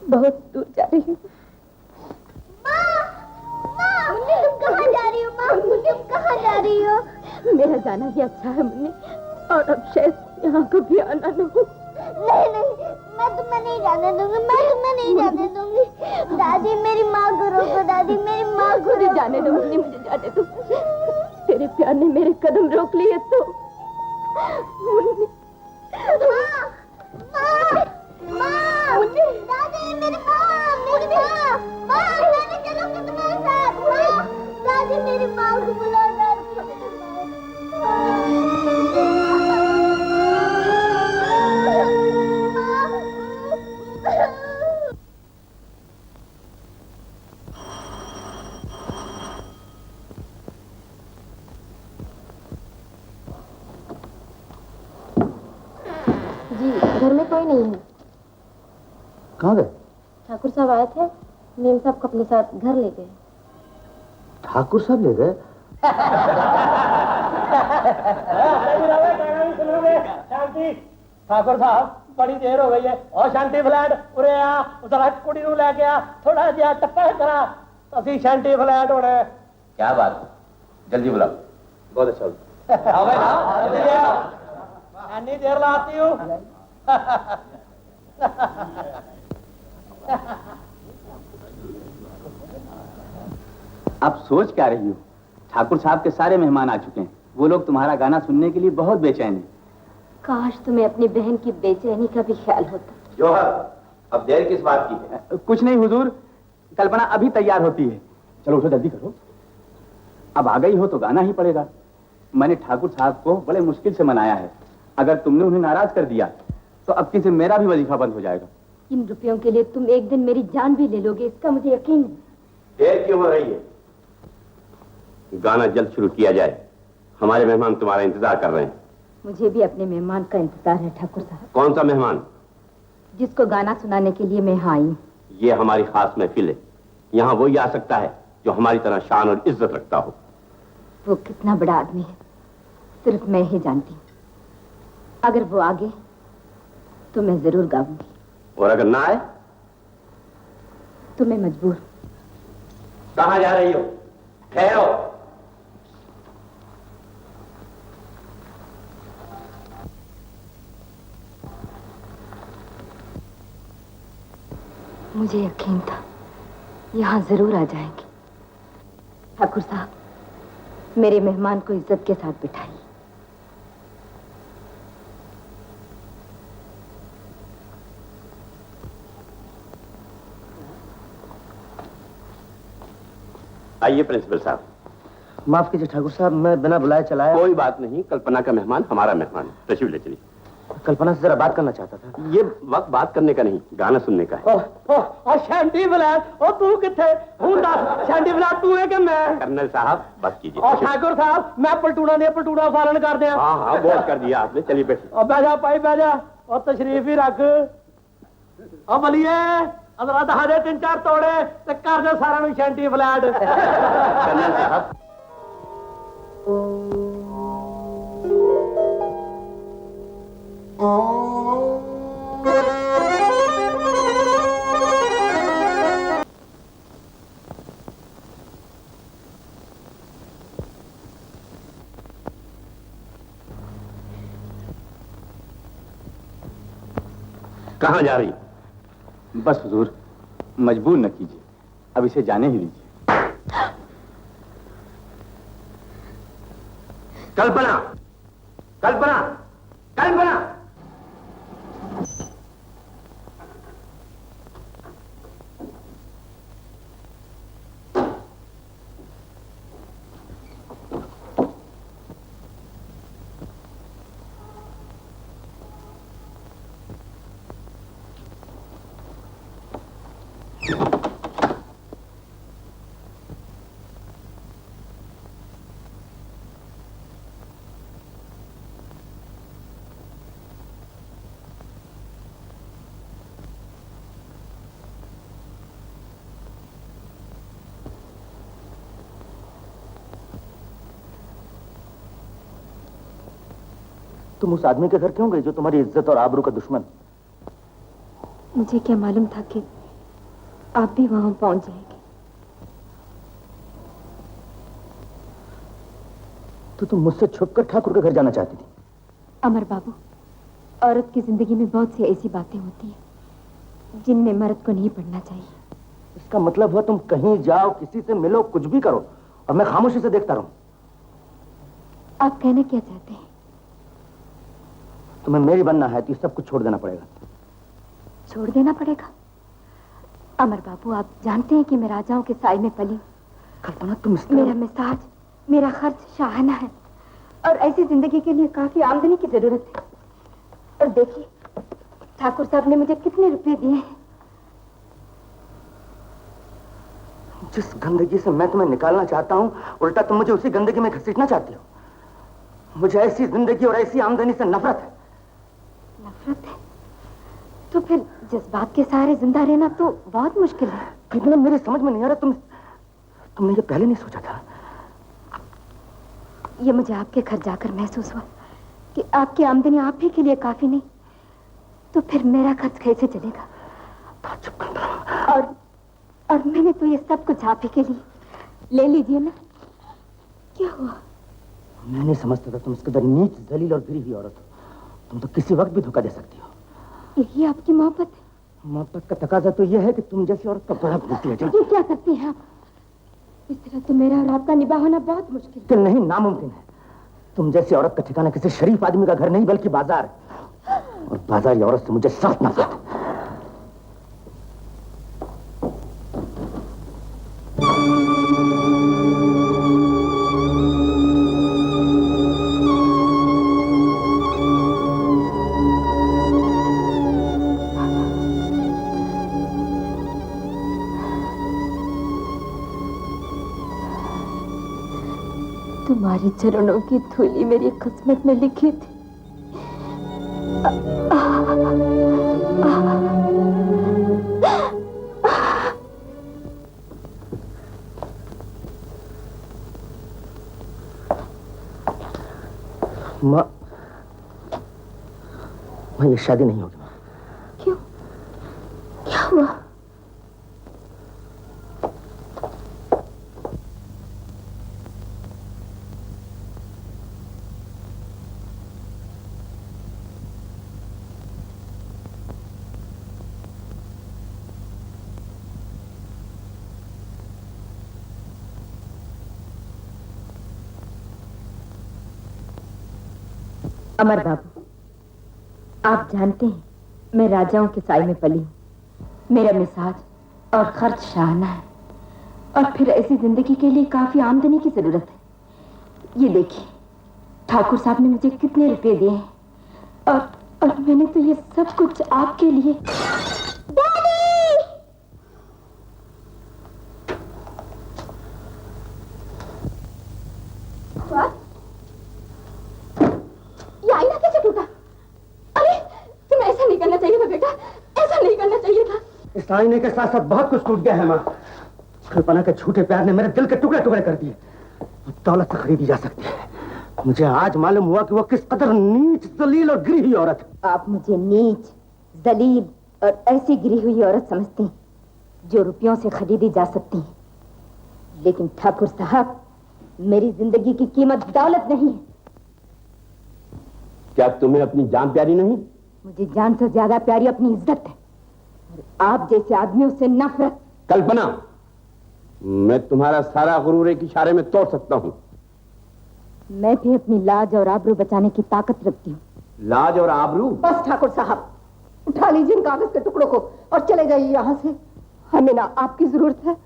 बहुत दूर जा रही हूँ। मुन्नी, तुम कहाँ जा रही हो? माँ, तुम कहाँ जा रही हो? मेरा जाना ही अच्छा है मुन्नी, और अब शायद यहाँ कभी आना न हो। नहीं नहीं, मैं तुम्हें नहीं जाने दूंगी, मैं तुम्हें नहीं जाने दूंगी। दादी, मेरी माँ को रोको। दादी, मेरी माँ को मुझे जाने दो मुन्नी, मुझे जाने दो। तेरे प्यार ने मेरे कदम रोक लिए तो मुन्नी। दादी, मेरी माँ, मेरी माँ, मैं चलूंगी तुम्हारे साथ। दादी, मेरी माँ को बुलाओ। जी, घर में कोई नहीं है। कहाँ गए? ठाकुर साहब आए थे, नीम साहब को अपने साथ घर ले गए। ठाकुर साहब ले गए? ठाकुर साहब, बड़ी देर हो गई है। और शांति फ्लैट उरे आ, जरा कुड़ी नू लेके आ, थोड़ा जिहा टप्पा करा, असी शांति फ्लैट होने। क्या बात, जल्दी बुलाओ। बहुत अच्छा। अन्नी देर लाती हूँ। आप सोच क्या रही हो? ठाकुर साहब के सारे मेहमान आ चुके हैं, वो लोग तुम्हारा गाना सुनने के लिए बहुत बेचैन हैं। काश तुम्हें अपनी बहन की बेचैनी का भी ख्याल होता। जौहर, अब देर किस बात की है? कुछ नहीं हुजूर, कल्पना अभी तैयार होती है। चलो उठो, जल्दी करो। अब आ गई हो तो गाना ही पड़ेगा। मैंने ठाकुर साहब को बड़े मुश्किल से मनाया है, अगर तुमने उन्हें नाराज कर दिया तो अब से मेरा भी वजीफा बंद हो जाएगा। इन रुपयों के लिए तुम एक दिन मेरी जान भी ले लोगे, इसका मुझे यकीन है। देर क्यों हो रही है? गाना जल्द शुरू किया जाए, हमारे मेहमान तुम्हारा इंतजार कर रहे हैं। मुझे भी अपने मेहमान का इंतजार है ठाकुर साहब। कौन सा मेहमान? जिसको गाना सुनाने के लिए मैं यहाँ आई हूँ। ये हमारी खास महफिल है, यहाँ वही आ सकता है जो हमारी तरह शान और इज्जत रखता हो। वो कितना बड़ा आदमी है सिर्फ मैं ही जानती हूँ। अगर वो आ गए तो मैं जरूर गाऊंगी, और अगर ना आए तो मैं मजबूर। कहाँ जा रही हो? ठहरो। मुझे यकीन था यहाँ जरूर आ जाएंगे। ठाकुर साहब, मेरे मेहमान को इज्जत के साथ बिठाइए। आइए प्रिंसिपल साहब। माफ कीजिए ठाकुर साहब, मैं बिना बुलाए चला आया। कोई बात नहीं, कल्पना का मेहमान हमारा मेहमान है। तशरीफ ले चलिए। कल्पना से जरा बात करना चाहता था। ये वक्त बात करने का नहीं, गाना सुनने का है। और शांति फ्लैट, और तू किथे? शांति फ्लैट तू है कि मैं? कर्नल साहब बात कीजिए। और ठाकुर साहब, मैं पलटूना ने पलटूना फालन कर दिया। हाँ हाँ, बहुत कर दिया आपने। चलिए बैठिए। और बैजा पाई बैजा, और तशरीफ ही रख। और बलिए अदरा दहा दे 3-4 तोड़े ते कर दे सारा शांति फ्लैट। कर्नल साहब, कहाँ जा रही? बस हुजूर, मजबूर न कीजिए, अब इसे जाने ही दीजिए। कल्पना, कल्पना, कल्पना। तुम उस आदमी के घर क्यों गई जो तुम्हारी इज्जत और आबरू का दुश्मन? मुझे क्या मालूम था कि आप भी वहां पहुंच जाएंगे। तो तुम मुझसे छुपकर ठाकुर के घर जाना चाहती थी? अमर बाबू, औरत की जिंदगी में बहुत सी ऐसी बातें होती हैं जिनमें मर्द को नहीं पड़ना चाहिए। इसका मतलब हुआ तुम कहीं जाओ, किसी से मिलो, कुछ भी करो और मैं खामोशी से देखता रहूं। आप कहना क्या चाहते हैं? तुम्हें मेरी बनना है तो ये सब कुछ छोड़ देना पड़ेगा। छोड़ देना पड़ेगा? अमर बाबू, आप जानते हैं कि मैं राजाओं के साए में पली। कल्पना, तुम मेरा मिजाज, मेरा खर्च शाहाना है और ऐसी जिंदगी के लिए काफी आमदनी की जरूरत है। और देखिए, ठाकुर साहब ने मुझे कितने रुपए दिए हैं। जिस गंदगी से मैं तुम्हें निकालना चाहता हूं, उल्टा तुम मुझे उसी गंदगी में घसीटना चाहती हो। मुझे ऐसी जिंदगी और ऐसी आमदनी से नफरत है। नफरत है? तो फिर जज्बात के सहारे जिंदा रहना तो बहुत मुश्किल है। कितना मेरी समझ में नहीं आ रहा, तुमने ये पहले नहीं सोचा था? ये मुझे आपके घर जाकर महसूस हुआ कि आपकी आमदनी आप ही के लिए काफी नहीं, तो फिर मेरा खर्च कैसे चलेगा? और मैंने तो ये सब कुछ आप ही के लिए। ले लीजिए ना। क्या हुआ? मैं नहीं समझता था तुम इस कदर नीच, जलील और गिरी हुई औरत हो। तुम तो किसी वक्त भी धोखा दे सकती हो। यही आपकी मोहब्बत है? मोहब्बत का तकाजा तो यह है कि तुम जैसी औरत का बड़ा भूलती है। ये क्या करती हैं आप? इस तरह तो मेरा और आपका निभा होना बहुत मुश्किल है। कि नहीं, नामुमकिन है। तुम जैसी औरत का ठिकाना किसी शरीफ आदमी का घर नहीं बल्कि बाजार, और बाजार की औरत से मुझे सख्त नफरत है। तुम्हारे चरणों की धूली मेरी किस्मत में लिखी थी। माँ, ये शादी नहीं होगी। क्यों? क्या हुआ? अमर बाबू, आप जानते हैं मैं राजाओं के साए में पली हूँ। मेरा मिजाज और खर्च शाहाना है और फिर ऐसी जिंदगी के लिए काफी आमदनी की जरूरत है। ये देखिए, ठाकुर साहब ने मुझे कितने रुपए दिए हैं और मैंने तो ये सब कुछ आपके लिए। आईना कैसे टूटा? अरे, तुम्हें ऐसा नहीं करना चाहिए था बेटा, ऐसा नहीं करना चाहिए था। इस आईने के साथ साथ बहुत कुछ टूट गया है माँ। कल्पना के झूठे प्यार ने मेरे दिल के टुकड़े टुकड़े कर दिए। दौलत से खरीदी जा सकती है। मुझे आज मालूम हुआ कि वो किस कदर नीच, जलील और गिरी हुई औरत है। आप मुझे नीच, जलील और ऐसी गिरी हुई औरत समझते हैं जो रुपयों से खरीदी जा सकती है, लेकिन ठाकुर साहब, मेरी जिंदगी की कीमत दौलत नहीं है। क्या तुम्हें अपनी जान प्यारी नहीं? मुझे जान से ज्यादा प्यारी अपनी इज्जत है और आप जैसे आदमियों से नफरत। कल्पना, मैं तुम्हारा सारा गुरूर एक इशारे में तोड़ सकता हूँ। मैं भी अपनी लाज और आबरू बचाने की ताकत रखती हूँ। लाज और आबरू? बस ठाकुर साहब, उठा लीजिए इन कागज के टुकड़ों को और चले जाइए यहाँ से। हमें ना आपकी जरूरत है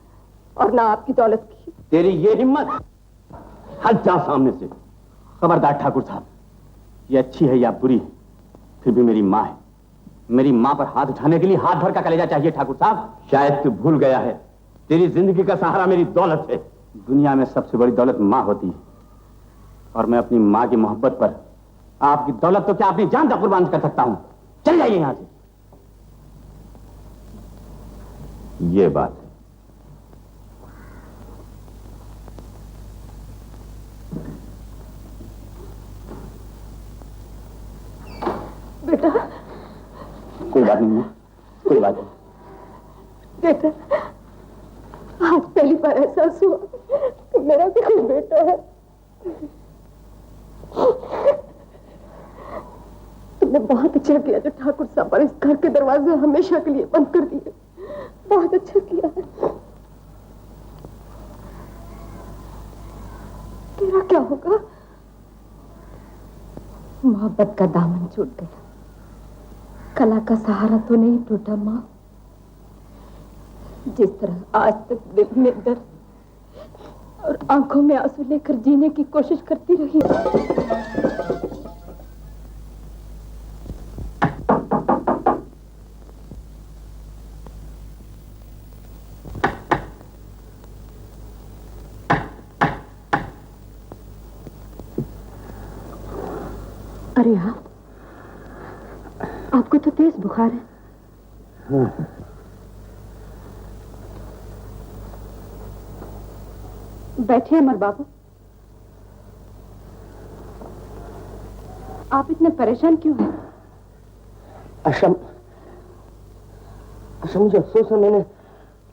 और ना आपकी दौलत की। तेरी ये हिम्मत? हट जा सामने से। खबरदार ठाकुर साहब, ये अच्छी है या बुरी है, फिर भी मेरी माँ है। मेरी माँ पर हाथ उठाने के लिए हाथ भर का कलेजा चाहिए ठाकुर साहब। शायद तू भूल गया है, तेरी जिंदगी का सहारा मेरी दौलत है। दुनिया में सबसे बड़ी दौलत माँ होती है, और मैं अपनी माँ की मोहब्बत पर आपकी दौलत तो क्या अपनी जान तक कुर्बान कर सकता हूं। चल जाइए यहां से। ये बात है। बेटा, कोई बात नहीं माँ, कोई बात नहीं। बेटा, आज पहली बार एहसास हुआ कि मेरा भी कोई बेटा है। तुमने बहुत अच्छा किया जो ठाकुर साहब पर इस घर के दरवाजे हमेशा के लिए बंद कर दिए। बहुत अच्छा किया है। तेरा क्या होगा? मोहब्बत का दामन छूट गया, कला का सहारा तो नहीं टूटा माँ। जिस तरह आज तक दिल में दर्द और आंखों में आंसू लेकर जीने की कोशिश करती रही। अरे आपको तो तेज बुखार है। बैठिए अमर बाबू। आप इतने परेशान क्यों हैं? आशा, मुझे अफसोस है,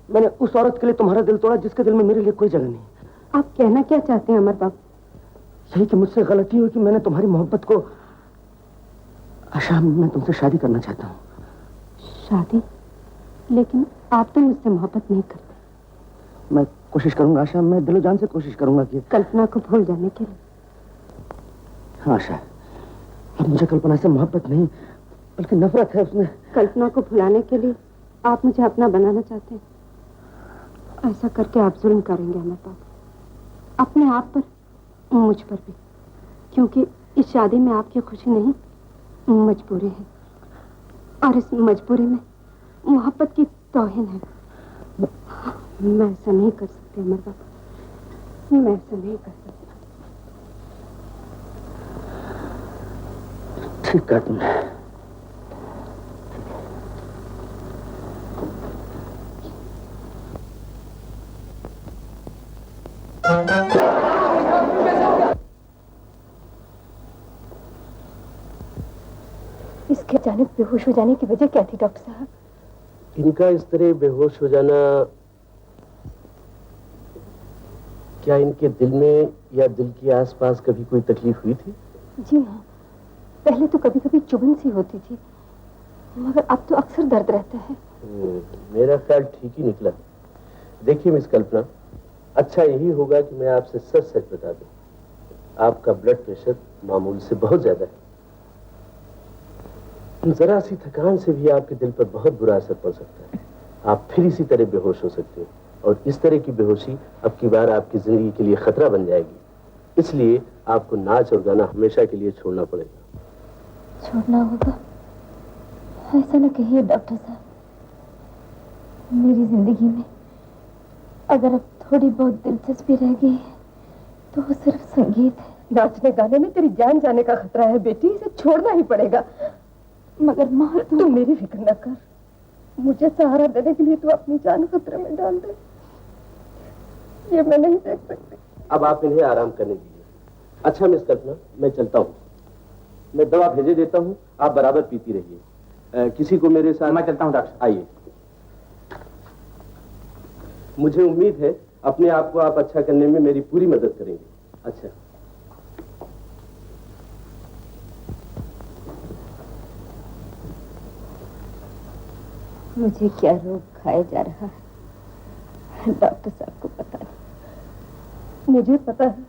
मैंने उस औरत के लिए तुम्हारा दिल तोड़ा जिसके दिल में मेरे लिए कोई जगह नहीं। आप कहना क्या चाहते हैं अमर बाबू? यही कि मुझसे गलती हुई कि मैंने तुम्हारी मोहब्बत को। आशा, मैं तुमसे शादी करना चाहता हूँ। शादी? लेकिन आप तो मुझसे मोहब्बत नहीं करते। मैं कोशिश करूंगा आशा, मैं दिलो जान से कोशिश करूंगा कि कल्पना को भूल जाने के लिए। हाँ आशा, अब मुझे कल्पना से मोहब्बत नहीं बल्कि नफरत है उसमें। कल्पना को भुलाने के लिए आप मुझे अपना बनाना चाहते हैं। ऐसा करके आप जुल्म करेंगे अमर बाबू, अपने आप पर, मुझ पर भी, क्योंकि इस शादी में आपकी खुशी नहीं, मजबूरी है, और इस मजबूरी में मोहब्बत की तौहीन है। मैं ऐसा नहीं कर सकती अमर बाबू, मैं ऐसा नहीं कर सकती। ठीक कर तुमने। इसके अचानक बेहोश हो जाने की वजह क्या थी डॉक्टर साहब? इनका इस तरह बेहोश हो जाना, क्या इनके दिल में या दिल के आसपास कभी कोई तकलीफ हुई थी? जी हाँ, पहले तो कभी कभी चुभन सी होती थी, मगर अब तो अक्सर दर्द रहता है। मेरा ख्याल ठीक ही निकला। देखिए मिस कल्पना, अच्छा यही होगा कि मैं आपसे सच सच बता दूं, आपका ब्लड प्रेशर मामूल से बहुत ज्यादा है। जरा सी थकान से भी आपके दिल पर बहुत बुरा असर पड़ सकता है। आप फिर इसी तरह बेहोश हो सकते हैं, और इस तरह की बेहोशी अब की बार आपकी जिंदगी के लिए खतरा बन जाएगी। इसलिए आपको नाच और गाना हमेशा के लिए छोड़ना पड़ेगा। छोड़ना होगा? ऐसा न कहिए डॉक्टर साहब। मेरी जिंदगी में अगर अब थोड़ी बहुत दिलचस्पी रह गई है तो वो सिर्फ संगीत है। नाचने गाने में तेरी जान जाने का खतरा है बेटी, इसे छोड़ना ही पड़ेगा। मगर माँ, तू मेरी फिक्र न कर। मुझे सहारा देने के लिए तू अपनी जान खतरे में डाल दे, ये मैं नहीं देख सकती। अब आप इन्हें आराम करने दीजिए। अच्छा मिस कल्पना, मैं चलता हूँ। मैं दवा भेजे देता हूँ, आप बराबर पीती रहिए। किसी को मेरे साथ। मैं चलता हूँ डॉक्टर। आइए। मुझे उम्मीद है अपने आप को आप अच्छा करने में मेरी पूरी मदद करेंगे। अच्छा। मुझे क्या रोग खाया जा रहा है डॉक्टर साहब को पता नहीं। मुझे पता है,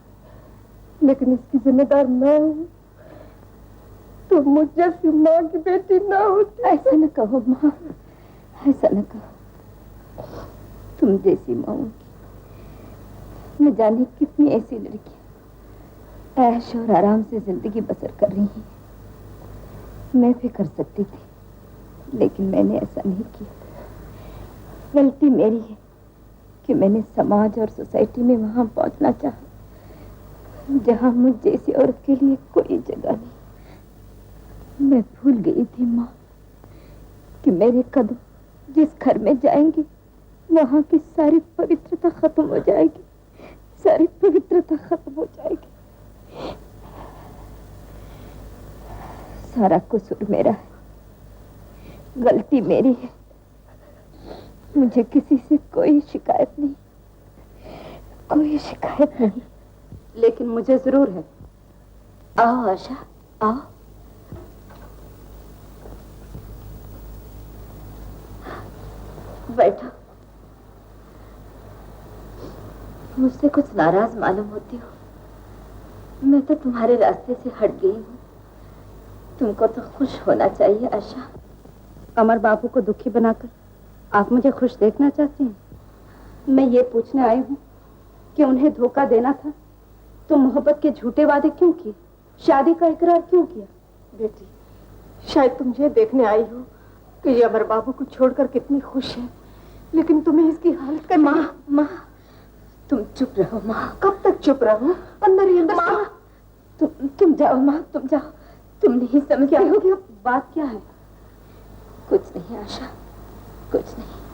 लेकिन इसकी जिम्मेदार मैं हूँ। तो मुझ जैसी माँ की बेटी ना होती। ऐसा न कहो माँ, ऐसा न कहो। तुम जैसी माँ की न जाने कितनी ऐसी लड़कियां ऐश और आराम से जिंदगी बसर कर रही हैं। मैं भी कर सकती थी, लेकिन मैंने ऐसा नहीं किया। गलती मेरी है कि मैंने समाज और सोसाइटी में वहां पहुंचना चाहा जहां मुझ जैसी औरत के लिए कोई जगह नहीं। मैं भूल गई थी माँ कि मेरे कदम जिस घर में जाएंगे वहां की सारी पवित्रता खत्म हो जाएगी, सारी पवित्रता खत्म हो जाएगी। सारा कसूर मेरा है, गलती मेरी है। मुझे किसी से कोई शिकायत नहीं, कोई शिकायत नहीं। लेकिन मुझे जरूर है। आओ आशा, आओ। बैठो। मुझसे कुछ नाराज मालूम होती हो। मैं तो तुम्हारे रास्ते से हट गई हूँ। तुमको तो खुश होना चाहिए आशा। अमर बाबू को दुखी बनाकर आप मुझे खुश देखना चाहती हैं? मैं ये पूछने आई हूँ कि उन्हें धोखा देना था तो मोहब्बत के झूठे वादे क्यों किए, शादी का इकरार क्यों किया? बेटी, शायद तुम ये देखने आई हो कि ये अमर बाबू को छोड़कर कितनी खुश है, लेकिन तुम्हें इसकी हालत का माँ तुम चुप रहो माँ। कब तक चुप रहो? अंदर ही अंदर माँ तुम जाओ माँ, तुम जाओ। तुम नहीं समझ क्या हो गया? बात क्या है? कुछ नहीं आशा, कुछ नहीं।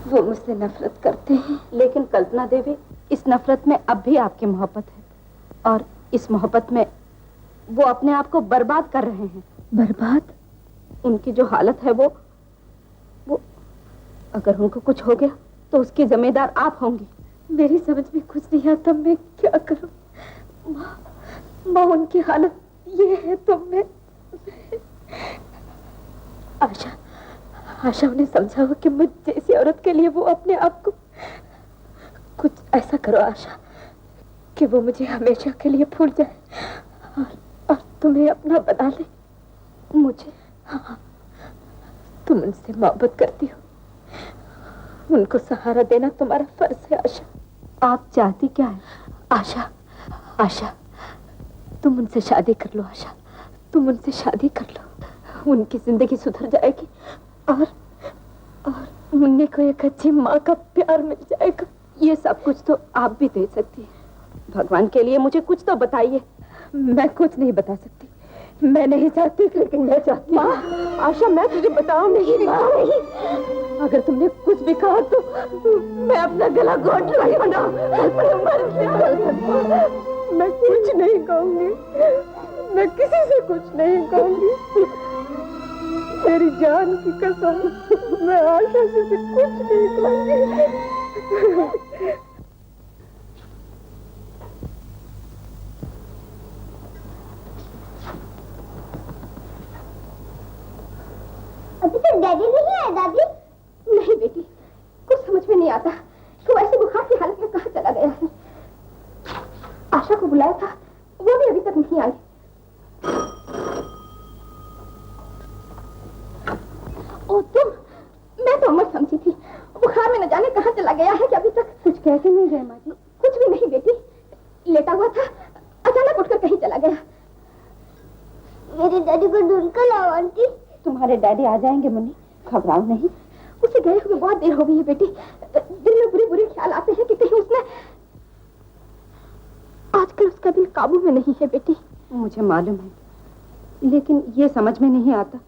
वो मुझसे नफरत करते हैं। लेकिन कल्पना देवी, इस नफरत में अब भी आपकी मोहब्बत है और इस मोहब्बत में वो अपने आप को बर्बाद कर रहे हैं। बर्बाद? उनकी जो हालत है वो अगर उनको कुछ हो गया तो उसकी जिम्मेदार आप होंगी। मेरी समझ में कुछ नहीं आता, मैं क्या करूं? माँ उनकी हालत ये है तो मैं आशा उन्हें समझाओ कि मुझ जैसी औरत के लिए वो अपने आप को कुछ ऐसा करो आशा कि वो मुझे हमेशा के लिए भूल जाए और तुम्हें अपना बना ले। मुझे? हाँ, तुम उनसे मोहब्बत करती हो, उनको सहारा देना तुम्हारा फर्ज है आशा। आप चाहती क्या है? आशा तुम उनसे शादी कर लो आशा, तुम उनसे शादी कर लो। उनकी जिंदगी सुधर जाएगी और उन्हें को एक अच्छी माँ का प्यार मिल जाएगा। ये सब कुछ तो आप भी दे सकती हैं। भगवान के लिए मुझे कुछ तो बताइए। मैं कुछ नहीं बता सकती, मैं नहीं चाहती, लेकिन मैं चाहती हूँ। आशा, मैं तुझे बताऊं नहीं। नहीं, अगर तुमने कुछ भी कहा तो मैं अपना गला घोट रही हूँ ना। मैं कुछ नहीं कहूंगी, मैं किसी से कुछ नहीं कहूंगी। मेरी जान की कसम, मैं आशा से कुछ नहीं कहूंगी। अभी तक डैडी नहीं आया? दादी? नहीं बेटी, कुछ समझ में नहीं आता कि वो ऐसे बुखार की हालत में कहाँ चला गया है। आशा को बुलाया था, वो भी अभी तक नहीं आई। ओ तुम? मैं तो अमर समझी थी, बुखार में न जाने कहाँ चला गया है कि अभी तक कुछ कह के नहीं गए माँ जी? कुछ भी नहीं बेटी, लेटा हुआ था, अचानक उठकर कहीं चला गया। मेरे डैडी को ढूंढ कर लाओ आंटी। तुम्हारे डैडी आ जाएंगे मुन्नी, घबराओ नहीं। उसे गए हुए बहुत देर हो गई है बेटी। दिल में बुरे बुरे ख्याल आते हैं कि कहीं उसने, आजकल उसका दिल काबू में नहीं है बेटी। मुझे मालूम है, लेकिन ये समझ में नहीं आता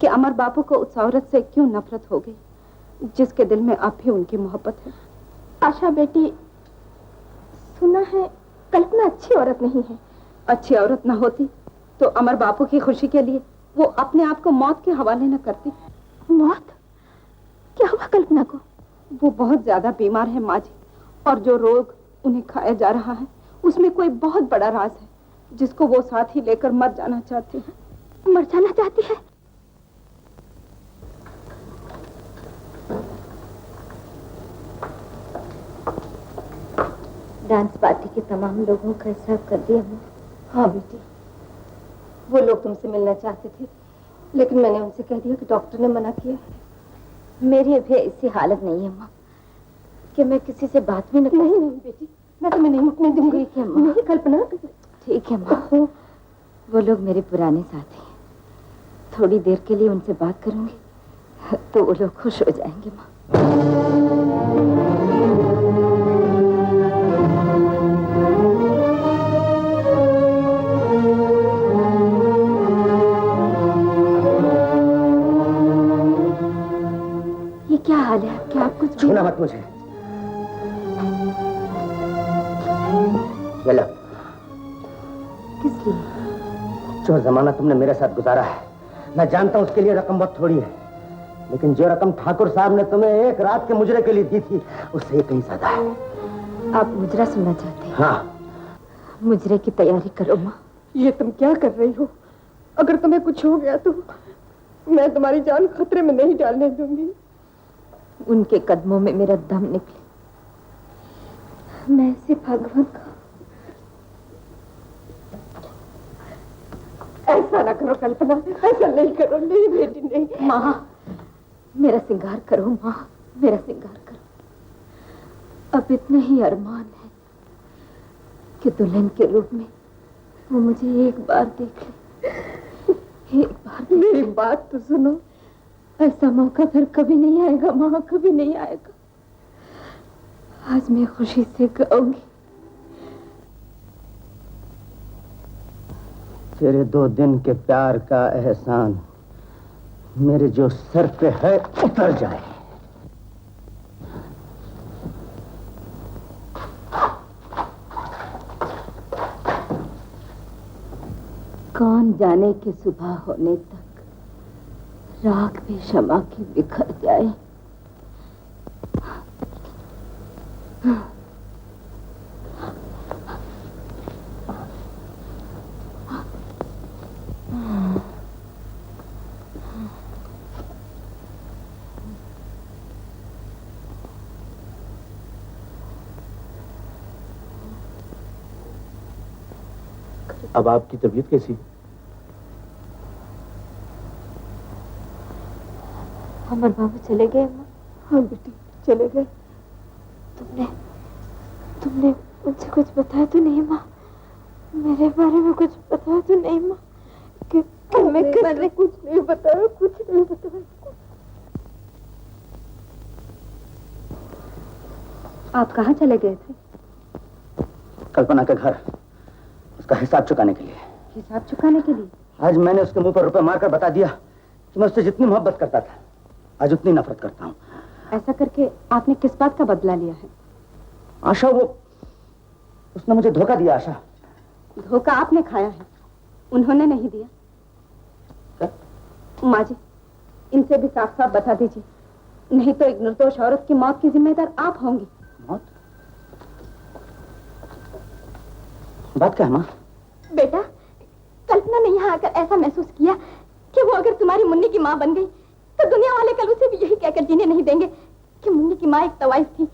कि अमर बापू को उस औरत से क्यों नफरत हो गई जिसके दिल में अब भी उनकी मोहब्बत है। आशा बेटी, सुना है कल्पना अच्छी औरत नहीं है। अच्छी औरत न होती तो अमर बापू की खुशी के लिए वो अपने आप को मौत के हवाले न करती। मौत? क्या हुआ कल्पना को? वो बहुत ज्यादा बीमार है माँ जी, और जो रोग उन्हें खाया जा रहा है उसमें कोई बहुत बड़ा राज है जिसको वो साथ ही लेकर मर जाना चाहती है। मर जाना चाहती है? डांस पार्टी के तमाम लोगों का हिसाब कर दिया मैं। हाँ बेटी, वो लोग तुमसे मिलना चाहते थे, लेकिन मैंने उनसे कह दिया कि डॉक्टर ने मना किया। मेरी अभी ऐसी हालत नहीं है माँ कि मैं किसी से बात भी नहीं बेटी, मैं तुम्हें नहीं उठने दूंगी। ठीक है माँ। नहीं कल्पना। ठीक है माँ, वो लोग मेरे पुराने साथी हैं, थोड़ी देर के लिए उनसे बात करूंगी तो वो लोग खुश हो जाएंगे माँ। ये क्या हाल है? क्या आप कुछ छूना मत मुझे। ये लो। किस लिए? जो जमाना तुमने मेरे साथ गुजारा है, मैं जानता हूं उसके लिए रकम बहुत थोड़ी है, लेकिन जो रकम ठाकुर साहब ने तुम्हें एक रात के मुजरे के लिए दी थी, उससे ये कहीं ज्यादा है। आप मुजरा सुनना चाहते हैं? हाँ। मुजरे की तैयारी करो माँ। ये तुम क्या कर रही हो? अगर तुम्हें कुछ हो गया तो मैं तुम्हारी जान खतरे में नहीं डालने दूंगी। उनके कदमों में मेरा दम निकले, मैं इसे भगवान का। ऐसा ना करो कल्पना, ऐसा नहीं करो। नहीं बेटी नहीं। माँ मेरा श्रृंगार करो, माँ मेरा श्रृंगार करो। अब इतने ही अरमान है कि दुल्हन के रूप में वो मुझे एक बार देख ले, एक बार। मेरी बात तो सुनो, ऐसा मौका फिर कभी नहीं आएगा माँ, कभी नहीं आएगा। आज मैं खुशी से गाऊंगी। तेरे 2 दिन के प्यार का एहसान मेरे जो सर पे है उतर जाए। कौन जाने कि सुबह होने तक राख भी शमा की बिखर जाए। अब आपकी तबीयत कैसी है? अमर बाबू चले गए माँ? हाँ बेटी चले गए। तुमने मुझे कुछ बताया तो नहीं माँ? मेरे बारे में कुछ बताया तो नहीं माँ? कि मैंने कुछ नहीं बताया, कुछ नहीं बताया। आप कहाँ चले गए थे? कल्पना के घर, उसका हिसाब चुकाने के लिए। हिसाब चुकाने के लिए? आज मैंने उसके मुंह पर रुपए मारकर बता दिया कि मैं उससे जितनी मोहब्बत करता था, आज उतनी नफरत करता हूँ। ऐसा करके आपने किस बात का बदला लिया है? आशा, उसने मुझे धोखा दिया। आशा, धोखा आपने खाया है, उन्होंने नहीं दिया। क्या? माँ जी, इनसे भी साफ साफ बता दीजिए, नहीं तो एक निर्दोष औरत की मौत की जिम्मेदार आप होंगी। मौत? बात क्या है माँ? बेटा, कल्पना ने यहाँ आकर ऐसा महसूस किया कि वो अगर तुम्हारी मुन्नी की माँ बन गई तो दुनिया वाले कल उसे भी यही कहकर जीने नहीं देंगे कि मुन्नी की माँ एक तवाइफ थी,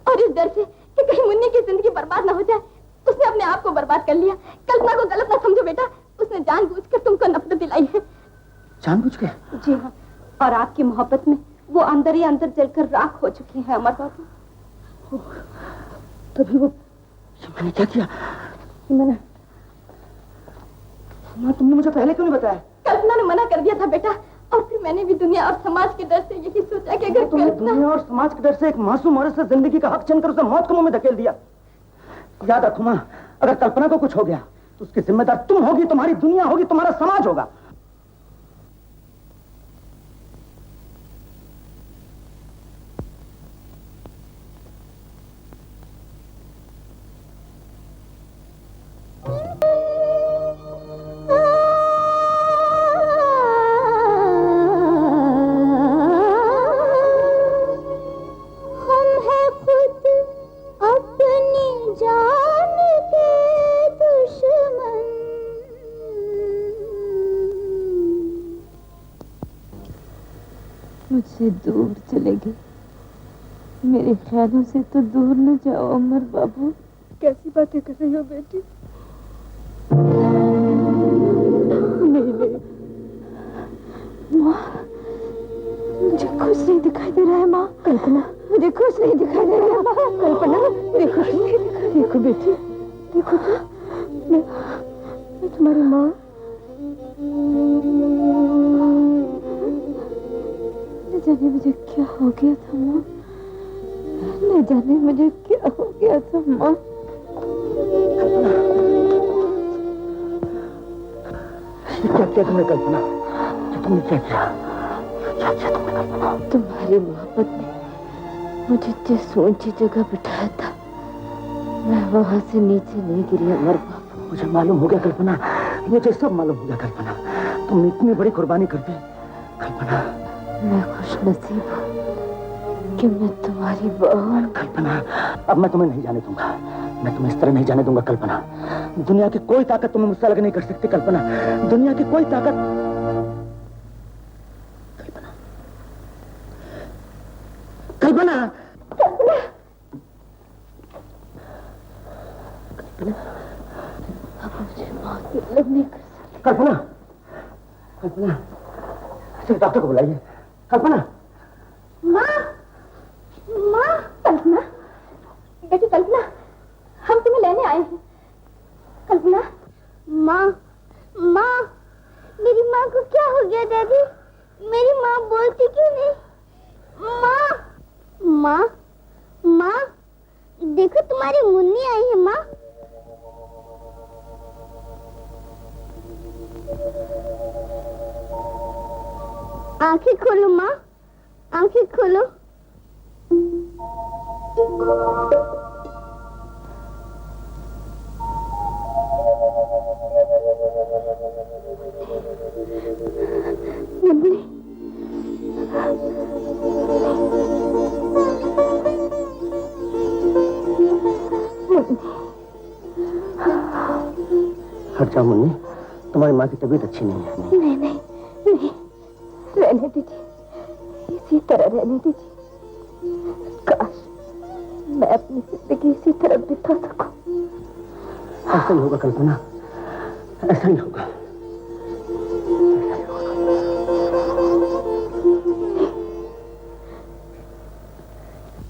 और इस डर से कि कहीं मुन्नी की जिंदगी बर्बाद ना हो जाए उसने अपने आप को बर्बाद कर लिया। कल्पना को गलत ना समझो बेटा, उसने जानबूझकर तुमको नफरत दिलाई है। जानबूझ के? जी हाँ, और आपकी मोहब्बत में वो अंदर ही अंदर जलकर राख हो चुकी है अमर बाबू। तभी वो मैंने क्या किया? मैंने माँ, तुमने मुझे पहले क्यों नहीं बताया? कल्पना ने मना कर दिया था बेटा, और फिर मैंने भी दुनिया और समाज के डर से यही सोचा कि अगर तुमने दुनिया और समाज के डर से एक मासूम औरत से जिंदगी का हक छीनकर उसे मौत के मुंह में धकेल दिया। याद रखो माँ, अगर कल्पना को कुछ हो गया तो उसकी जिम्मेदार तुम होगी, तुम्हारी दुनिया होगी, तुम्हारा समाज होगा। मुझसे दूर चले गए, मेरे ख्यालों से तो दूर न जाओ अमर बाबू। कैसी बातें कर रही हो बेटी? नहीं नहीं माँ, मुझे खुश नहीं दिखाई दे रहा है माँ। कल्पना, मुझे खुश नहीं दिखाई दे रहा है माँ। कल्पना देखो, देखो बेटी, देखो तो मैं तुम्हारी माँ। जाने मुझे क्या हो गया था माँ, न जाने मुझे क्या हो गया था माँ। क्या किया तुमने कल्पना? तुमने क्या किया? क्या किया तुमने कल्पना? तुम्हारी मोहब्बत ने मुझे जिस ऊंची जगह बिठाया था, मैं वहां से नीचे नहीं गिरी अमर बाबू। मुझे मालूम हो गया कल्पना, मुझे सब मालूम हो गया कल्पना। तुमने इतनी बड़ी कुर्बानी कर दी कल्पना। मैं खुशनसीब हूँ कि मैं तुम्हारी बहू। कल्पना, अब मैं तुम्हें नहीं जाने दूंगा, मैं तुम्हें इस तरह नहीं जाने दूंगा कल्पना। दुनिया की कोई ताकत तुम्हें मुझसे अलग नहीं कर सकती कल्पना, दुनिया की कोई ताकत। कल्पना, कल्पना, कल्पना, कल्पना, अब मुझे मौत की अलग नहीं कर सकती। कल्पना, कल्पना, सिर्फ डॉक्टर को बुलाइए। कल्पना, माँ, माँ, कल्पना, बेटी कल्पना, हम तुम्हें लेने आए हैं। कल्पना, माँ, माँ, मेरी माँ को क्या हो गया दादी? मेरी माँ बोलती क्यों नहीं? माँ, माँ, माँ, देखो तुम्हारी मुन्नी आई है माँ। आंखें खोलो माँ, आंखें खोलो। मुन्नी, हट जाओ मुन्नी, तुम्हारी माँ की तबीयत अच्छी नहीं है। नहीं नहीं नहीं, रहने दीजिए, इसी तरह रहने दीजिए। काश मैं अपनी जिंदगी इसी तरह बिता सकूं। ऐसा ही होगा कल्पना, ऐसा ही होगा।